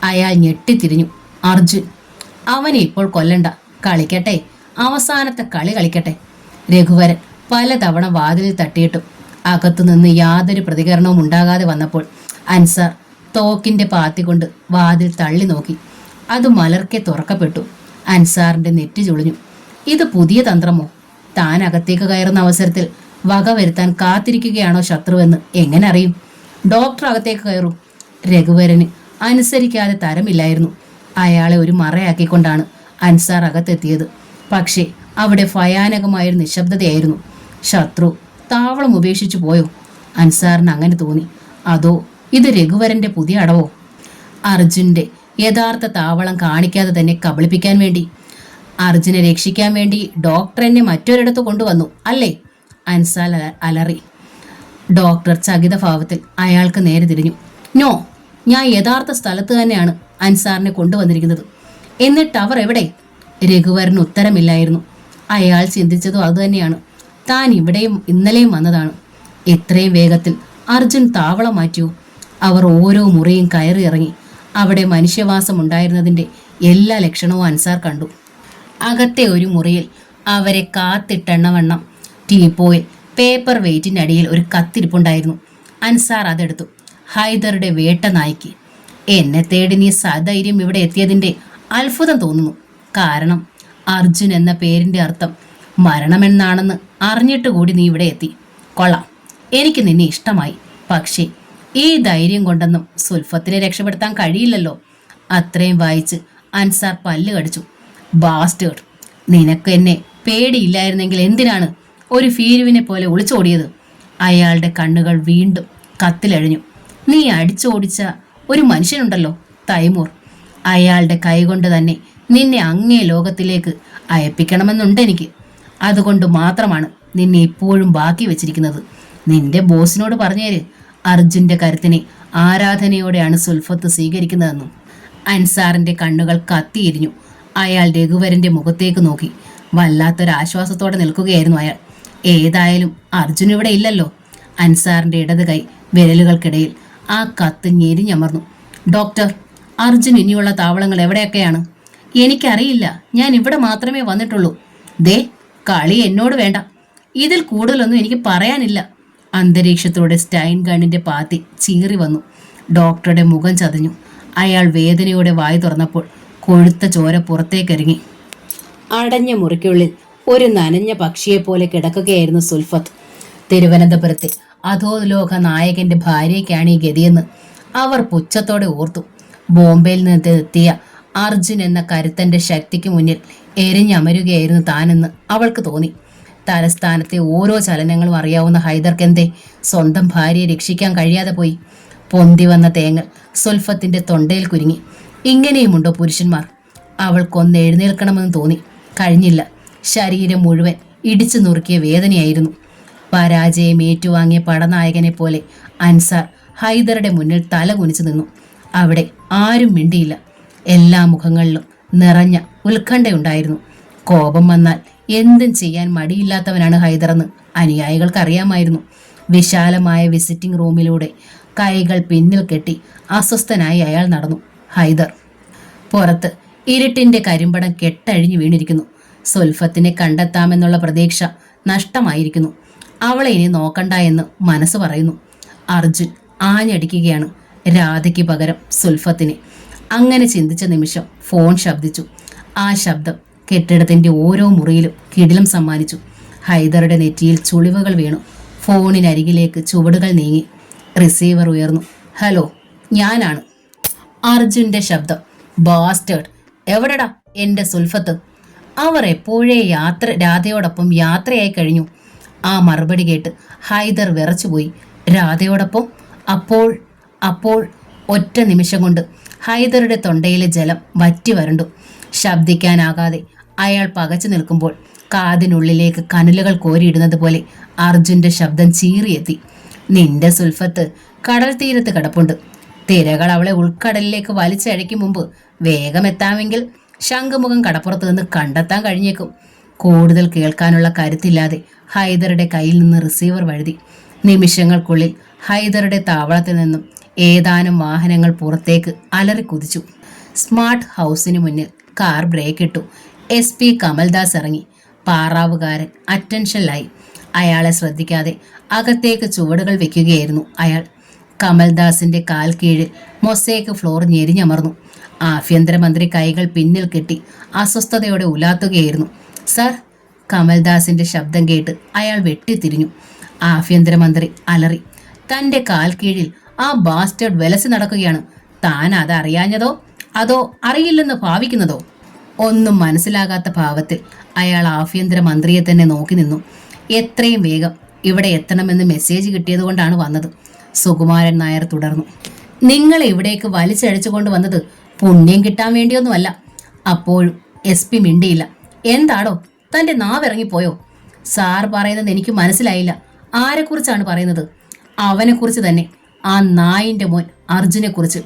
അയാൾ ഞെട്ടിത്തിരിഞ്ഞു. അർജുൻ. അവനെ ഇപ്പോൾ കൊല്ലണ്ട, കളിക്കട്ടെ, അവസാനത്തെ കളി കളിക്കട്ടെ. രഘുവരൻ പലതവണ വാതിലിൽ തട്ടിയിട്ടും അകത്തുനിന്ന് യാതൊരു പ്രതികരണവും ഉണ്ടാകാതെ വന്നപ്പോൾ അൻസാർ തോക്കിന്റെ പാത്തി കൊണ്ട് വാതിൽ തള്ളി നോക്കി. അത് മലർക്കെ തുറക്കപ്പെട്ടു. അൻസാറിന്റെ നെറ്റി ചുളിഞ്ഞു. ഇത് പുതിയ തന്ത്രമോ? താൻ അകത്തേക്ക് കയറുന്ന അവസരത്തിൽ വകവരുത്താൻ കാത്തിരിക്കുകയാണോ ശത്രുവെന്ന് എങ്ങനെ അറിയും? ഡോക്ടർ അകത്തേക്ക് കയറൂ. രഘുവരന് അനുസരിക്കാതെ തരമില്ലായിരുന്നു. അയാളെ ഒരു മറയാക്കിക്കൊണ്ടാണ് അൻസാർ അകത്തെത്തിയത്. പക്ഷേ അവിടെ ഭയാനകമായൊരു നിശബ്ദതയായിരുന്നു. ശത്രു താവളം ഉപേക്ഷിച്ചു പോയോ? അൻസാറിന് അങ്ങനെ തോന്നി. അതോ ഇത് രഘുവരന്റെ പുതിയ അടവോ? അർജുന്റെ യഥാർത്ഥ താവളം കാണിക്കാതെ തന്നെ കബളിപ്പിക്കാൻ വേണ്ടി, അർജുനെ രക്ഷിക്കാൻ വേണ്ടി ഡോക്ടർ എന്നെ മറ്റൊരിടത്ത് കൊണ്ടുവന്നു അല്ലേ? അൻസാർ അലറി. ഡോക്ടർ ചകിതഭാവത്തിൽ അയാൾക്ക് നേരെ തിരിഞ്ഞു. നോ, ഞാൻ യഥാർത്ഥ സ്ഥലത്ത് തന്നെയാണ് അൻസാറിനെ കൊണ്ടുവന്നിരിക്കുന്നത്. എന്നിട്ട് അവർ എവിടെ? രഘുവരന് ഉത്തരമില്ലായിരുന്നു. അയാൾ ചിന്തിച്ചതും അതുതന്നെയാണ്. താൻ ഇവിടെയും ഇന്നലെയും വന്നതാണ്. എത്രയും വേഗത്തിൽ അർജുൻ താവളം മാറ്റിയോ? അവർ ഓരോ മുറിയും കയറി ഇറങ്ങി. അവിടെ മനുഷ്യവാസം ഉണ്ടായിരുന്നതിൻ്റെ എല്ലാ ലക്ഷണവും അൻസാർ കണ്ടു. അകത്തെ ഒരു മുറിയിൽ അവരെ കാത്തിട്ടെണ്ണവണ്ണം ടീപ്പോയിൽ പേപ്പർ വെയിറ്റിനടിയിൽ ഒരു കത്തിരിപ്പുണ്ടായിരുന്നു. അൻസാർ അതെടുത്തു. ഹൈദറുടെ വേട്ട നായ്ക്ക്. എന്നെ തേടി നീ സധൈര്യം ഇവിടെ എത്തിയതിൻ്റെ അത്ഭുതം തോന്നുന്നു. കാരണം അർജുൻ എന്ന പേരിൻ്റെ അർത്ഥം മരണമെന്നാണെന്ന് അറിഞ്ഞിട്ട് കൂടി നീ ഇവിടെ എത്തി. കൊള്ളാം, എനിക്ക് നിന്നെ ഇഷ്ടമായി. പക്ഷേ ഈ ധൈര്യം കൊണ്ടൊന്നും സുൽഫത്തിനെ രക്ഷപ്പെടുത്താൻ കഴിയില്ലല്ലോ. അത്രയും വായിച്ച് അൻസാർ പല്ല് കടിച്ചു. ബാസ്റ്റേഡ്, നിനക്ക് എന്നെ പേടിയില്ലായിരുന്നെങ്കിൽ എന്തിനാണ് ഒരു ഭീരുവിനെ പോലെ ഒളിച്ചോടിയത്? അയാളുടെ കണ്ണുകൾ വീണ്ടും കത്തിലഴിഞ്ഞു. നീ അടിച്ചോടിച്ച ഒരു മനുഷ്യനുണ്ടല്ലോ, തൈമൂർ. അയാളുടെ കൈകൊണ്ട് തന്നെ നിന്നെ അങ്ങേ ലോകത്തിലേക്ക് അയപ്പിക്കണമെന്നുണ്ട് എനിക്ക്. അതുകൊണ്ട് മാത്രമാണ് നിന്നെ ഇപ്പോഴും ബാക്കി വെച്ചിരിക്കുന്നത്. നിന്റെ ബോസിനോട് പറഞ്ഞേര്, അർജുൻ്റെ കരുത്തിനെ ആരാധനയോടെയാണ് സുൽഫത്ത് സ്വീകരിക്കുന്നതെന്നും. അൻസാറിൻ്റെ കണ്ണുകൾ കത്തിയിരിഞ്ഞു. അയാൾ രഘുവരൻ്റെ മുഖത്തേക്ക് നോക്കി. വല്ലാത്തൊരാശ്വാസത്തോടെ നിൽക്കുകയായിരുന്നു അയാൾ. ഏതായാലും അർജുൻ ഇവിടെ ഇല്ലല്ലോ. അൻസാറിൻ്റെ ഇടത് കൈ വിരലുകൾക്കിടയിൽ ആ കത്ത് ഞെരിഞ്ഞമർന്നു. ഡോക്ടർ, അർജുൻ ഇനിയുള്ള താവളങ്ങൾ എവിടെയൊക്കെയാണ്? എനിക്കറിയില്ല, ഞാൻ ഇവിടെ മാത്രമേ വന്നിട്ടുള്ളൂ. ദേ, കളി എന്നോട് വേണ്ട. ഇതിൽ കൂടുതലൊന്നും എനിക്ക് പറയാനില്ല. അന്തരീക്ഷത്തിലൂടെ സ്റ്റൈൻ ഗണ്ണിൻ്റെ പാത്തി ചീറി വന്നു. ഡോക്ടറുടെ മുഖം ചതഞ്ഞു. അയാൾ വേദനയോടെ വായി തുറന്നപ്പോൾ കൊഴുത്ത ചോര പുറത്തേക്കിറങ്ങി. അടഞ്ഞ മുറിക്കുള്ളിൽ ഒരു നനഞ്ഞ പക്ഷിയെപ്പോലെ കിടക്കുകയായിരുന്നു സുൽഫത്ത്. തിരുവനന്തപുരത്തെ അധോലോക നായകന്റെ ഭാര്യയ്ക്കാണ് ഈ ഗതിയെന്ന് അവർ പുച്ഛത്തോടെ ഓർത്തു. ബോംബെയിൽ നിന്ന് എത്തിയ അർജുൻ എന്ന കരുത്തന്റെ ശക്തിക്ക് മുന്നിൽ എരിഞ്ഞമരുകയായിരുന്നു താനെന്ന് അവൾക്ക് തോന്നി. തലസ്ഥാനത്തെ ഓരോ ചലനങ്ങളും അറിയാവുന്ന ഹൈദർക്കെന്തേ സ്വന്തം ഭാര്യയെ രക്ഷിക്കാൻ കഴിയാതെ പോയി? പൊന്തി വന്ന തേങ്ങൽ സുൽഫത്തിന്റെ തൊണ്ടയിൽ കുരുങ്ങി. ഇങ്ങനെയുമുണ്ടോ പുരുഷന്മാർ? അവൾക്കൊന്ന് എഴുന്നേൽക്കണമെന്ന് തോന്നി. കഴിഞ്ഞില്ല. ശരീരം മുഴുവൻ ഇടിച്ചു നുറുക്കിയ വേദനയായിരുന്നു. പരാജയം ഏറ്റുവാങ്ങിയ പടനായകനെ പോലെ അൻസാർ ഹൈദറുടെ മുന്നിൽ തല കുനിച്ചു നിന്നു. അവിടെ ആരും മിണ്ടിയില്ല. എല്ലാ മുഖങ്ങളിലും നിറഞ്ഞ ഉത്കണ്ഠയുണ്ടായിരുന്നു. കോപം വന്നാൽ എന്തും ചെയ്യാൻ മടിയില്ലാത്തവനാണ് ഹൈദറെന്ന് അനുയായികൾക്ക് അറിയാമായിരുന്നു. വിശാലമായ വിസിറ്റിംഗ് റൂമിലൂടെ കൈകൾ പിന്നിൽ കെട്ടി അസ്വസ്ഥനായി അയാൾ നടന്നു. ഹൈദർ. പുറത്ത് ഇരുട്ടിന്റെ കരിമ്പടം കെട്ടഴിഞ്ഞു വീണിരിക്കുന്നു. സുൽഫത്തിനെ കണ്ടെത്താമെന്നുള്ള പ്രതീക്ഷ നഷ്ടമായിരിക്കുന്നു. അവളെ ഇനി നോക്കണ്ട എന്ന് മനസ്സ് പറയുന്നു. അർജുൻ ആഞ്ഞടിക്കുകയാണ് രാധയ്ക്ക് പകരം സുൽഫത്തിനെ. അങ്ങനെ ചിന്തിച്ച നിമിഷം ഫോൺ ശബ്ദിച്ചു. ആ ശബ്ദം കെട്ടിടത്തിന്റെ ഓരോ മുറിയിലും കിടിലം സമ്മാനിച്ചു. ഹൈദറുടെ നെറ്റിയിൽ ചുളിവുകൾ വീണു. ഫോണിനരികിലേക്ക് ചുവടുകൾ നീങ്ങി. റിസീവർ ഉയർന്നു. ഹലോ, ഞാനാണ്. അർജുന്റെ ശബ്ദം. ബാസ്റ്റേഡ്, എവിടെടാ എൻ്റെ സുൽഫത്ത്? അവർ എപ്പോഴേ രാധയോടൊപ്പം യാത്രയായി കഴിഞ്ഞു. ആ മറുപടി കേട്ട് ഹൈദർ വിറച്ചുപോയി. രാധയോടൊപ്പം? അപ്പോൾ ഒറ്റ നിമിഷം കൊണ്ട് ഹൈദറുടെ തൊണ്ടയിലെ ജലം വറ്റി വരണ്ടു. ശബ്ദിക്കാനാകാതെ അയാൾ പകച്ചു നിൽക്കുമ്പോൾ കാതിനുള്ളിലേക്ക് കനലുകൾ കോരിയിടുന്നത് പോലെ അർജുന്റെ ശബ്ദം ചീറിയെത്തി. നിന്റെ സുൽഫത്ത് കടൽ തീരത്ത് കിടപ്പുണ്ട്. തിരകൾ അവളെ ഉൾക്കടലിലേക്ക് വലിച്ചഴയ്ക്കും മുമ്പ് വേഗം എത്താമെങ്കിൽ ശംഖുമുഖം കടപ്പുറത്ത് നിന്ന് കണ്ടെത്താൻ കഴിഞ്ഞേക്കും. കൂടുതൽ കേൾക്കാനുള്ള കരുത്തില്ലാതെ ഹൈദറുടെ കയ്യിൽ നിന്ന് റിസീവർ വഴുതി. നിമിഷങ്ങൾക്കുള്ളിൽ ഹൈദറുടെ താവളത്തിൽ നിന്നും ഏതാനും വാഹനങ്ങൾ പുറത്തേക്ക് അലറിക്കുതിച്ചു. സ്മാർട്ട് ഹൗസിന് മുന്നിൽ കാർ ബ്രേക്ക് ഇട്ടു. SP കമൽദാസ് ഇറങ്ങി. പാറാവുകാരൻ അറ്റൻഷനിലായി. അയാളെ ശ്രദ്ധിക്കാതെ അകത്തേക്ക് ചുവടുകൾ വെക്കുകയായിരുന്നു അയാൾ. കമൽദാസിന്റെ കാൽ കീഴിൽ മൊസേക്ക് ഫ്ലോർ ഞെരിഞ്ഞമർന്നു. ആഭ്യന്തരമന്ത്രി കൈകൾ പിന്നിൽ കെട്ടി അസ്വസ്ഥതയോടെ ഉലാത്തുകയായിരുന്നു. സർ. കമൽദാസിന്റെ ശബ്ദം കേട്ട് അയാൾ വെട്ടിത്തിരിഞ്ഞു. ആഭ്യന്തരമന്ത്രി അലറി. തന്റെ കാൽ കീഴിൽ ആ ബാസ്റ്റേഡ് വിലസി നടക്കുകയാണ്. താൻ അതറിയാഞ്ഞതോ അതോ അറിയില്ലെന്ന് ഭാവിക്കുന്നതോ? ഒന്നും മനസ്സിലാകാത്ത ഭാവത്തിൽ അയാൾ ആഭ്യന്തരമന്ത്രിയെ തന്നെ നോക്കി നിന്നു. എത്രയും വേഗം ഇവിടെ എത്തണമെന്ന് മെസ്സേജ് കിട്ടിയതുകൊണ്ടാണ് വന്നത്. സുകുമാരൻ നായർ തുടർന്നു. നിങ്ങളെ ഇവിടേക്ക് വലിച്ചഴിച്ചുകൊണ്ട് വന്നത് പുണ്യം കിട്ടാൻ വേണ്ടിയൊന്നുമല്ല. അപ്പോഴും SP മിണ്ടിയില്ല. എന്താടോ, തന്റെ നാവിറങ്ങിപ്പോയോ? സാർ പറയുന്നത് എനിക്ക് മനസ്സിലായില്ല. ആരെക്കുറിച്ചാണ് പറയുന്നത്? അവനെക്കുറിച്ച് തന്നെ. ആ നായിന്റെ മോൻ അർജുനെക്കുറിച്ച്.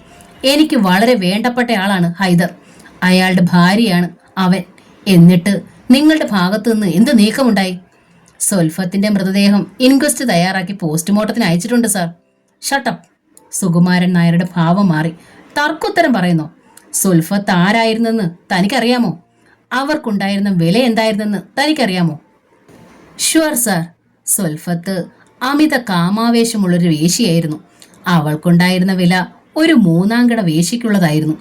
എനിക്ക് വളരെ വേണ്ടപ്പെട്ട ആളാണ് ഹൈദർ. അയാളുടെ ഭാര്യയാണ് അവൻ. എന്നിട്ട് നിങ്ങളുടെ ഭാഗത്തു നിന്ന് എന്ത് നീക്കമുണ്ടായി? സുൽഫത്തിന്റെ മൃതദേഹം ഇൻക്വസ്റ്റ് തയ്യാറാക്കി പോസ്റ്റ്മോർട്ടത്തിന് അയച്ചിട്ടുണ്ട് സാർ. ഷട്ടപ്പ്. സുകുമാരൻ നായരുടെ ഭാവം മാറി. തർക്കുത്തരം പറയുന്നോ? സുൽഫത്ത് ആരായിരുന്നെന്ന് തനിക്കറിയാമോ? അവർക്കുണ്ടായിരുന്ന വില എന്തായിരുന്നെന്ന് തനിക്കറിയാമോ? Sure sir. സുൽഫത്ത് അമിത കാമാവേശമുള്ളൊരു വേശിയായിരുന്നു. അവൾക്കുണ്ടായിരുന്ന വില ഒരു മൂന്നാംകിട വേശ്യയ്ക്കുള്ളതായിരുന്നു.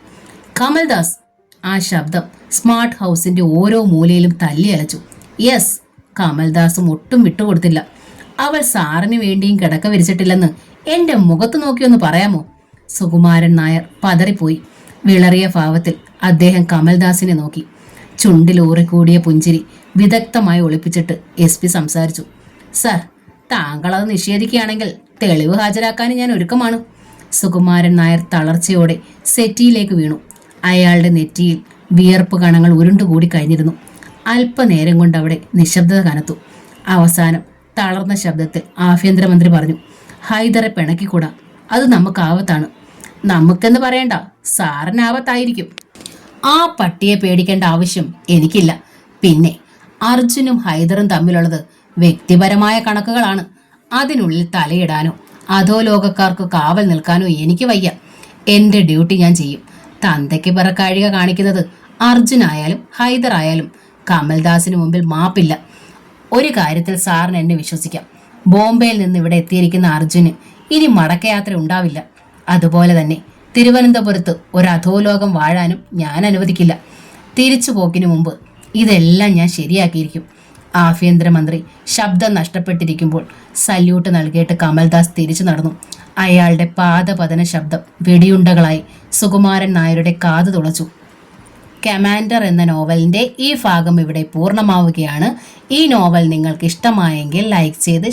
കമൽദാസ്! ആ ശബ്ദം സ്മാർട്ട് ഹൗസിന്റെ ഓരോ മൂലയിലും തല്ലിയലച്ചു. യെസ്. കമൽദാസും ഒട്ടും വിട്ടുകൊടുത്തില്ല. അവൾ സാറിന് വേണ്ടിയും കിടക്ക വിരിച്ചിട്ടില്ലെന്ന് എന്റെ മുഖത്ത് നോക്കിയൊന്ന് പറയാമോ? സുകുമാരൻ നായർ പതറിപ്പോയി. വിളറിയ ഭാവത്തിൽ അദ്ദേഹം കമൽദാസിനെ നോക്കി. ചുണ്ടിൽ ഊറിക്കൂടിയ പുഞ്ചിരി വിദഗ്ധമായി ഒളിപ്പിച്ചിട്ട് SP സംസാരിച്ചു. സർ, താങ്കൾ അത് നിഷേധിക്കുകയാണെങ്കിൽ തെളിവ് ഹാജരാക്കാനും ഞാൻ ഒരുക്കമാണ്. സുകുമാരൻ നായർ തളർച്ചയോടെ സെറ്റിയിലേക്ക് വീണു. അയാളുടെ നെറ്റിയിൽ വിയർപ്പ് കണങ്ങൾ ഉരുണ്ടുകൂടി കഴിഞ്ഞിരുന്നു. അല്പനേരം കൊണ്ട് അവിടെ നിശബ്ദത കനത്തു. അവസാനം തളർന്ന ശബ്ദത്തിൽ ആഭ്യന്തരമന്ത്രി പറഞ്ഞു, ഹൈദറെ പിണക്കിക്കൂടാ. അത് നമുക്ക് ആപത്താണ്. നമുക്കെന്ന് പറയണ്ട, സാറിന് ആപത്തായിരിക്കും. ആ പട്ടിയെ പേടിക്കേണ്ട ആവശ്യം എനിക്കില്ല. പിന്നെ അർജുനും ഹൈദറും തമ്മിലുള്ളത് വ്യക്തിപരമായ കണക്കുകളാണ്. അതിനുള്ളിൽ തലയിടാനോ അധോലോകക്കാർക്ക് കാവൽ നിൽക്കാനോ എനിക്ക് വയ്യ. എന്റെ ഡ്യൂട്ടി ഞാൻ ചെയ്യും. തന്തയ്ക്ക് പിറക്കാഴിക കാണിക്കുന്നത് അർജുനായാലും ഹൈദറായാലും കമൽദാസിന് മുമ്പിൽ മാപ്പില്ല. ഒരു കാര്യത്തിൽ സാറിന് എന്നെ വിശ്വസിക്കാം. ബോംബെയിൽ നിന്ന് ഇവിടെ എത്തിയിരിക്കുന്ന അർജുന് ഇനി മടക്കയാത്ര ഉണ്ടാവില്ല. അതുപോലെ തന്നെ തിരുവനന്തപുരത്ത് ഒരു അധോലോകം വാഴാനും ഞാൻ അനുവദിക്കില്ല. തിരിച്ചു പോക്കിനു മുമ്പ് ഇതെല്ലാം ഞാൻ ശരിയാക്കിയിരിക്കും. ആഭ്യന്തരമന്ത്രി ശബ്ദം നഷ്ടപ്പെട്ടിരിക്കുമ്പോൾ സല്യൂട്ട് നൽകിയിട്ട് കമൽദാസ് തിരിച്ചു നടന്നു. അയാളുടെ പാദപതന ശബ്ദം വെടിയുണ്ടകളായി സുകുമാരൻ നായരുടെ കാത് തുളച്ചു. കമാൻഡർ എന്ന നോവലിന്റെ ഈ ഭാഗം ഇവിടെ പൂർണ്ണമാവുകയാണ്. ഈ നോവൽ നിങ്ങൾക്ക് ഇഷ്ടമായെങ്കിൽ ലൈക്ക് ചെയ്ത്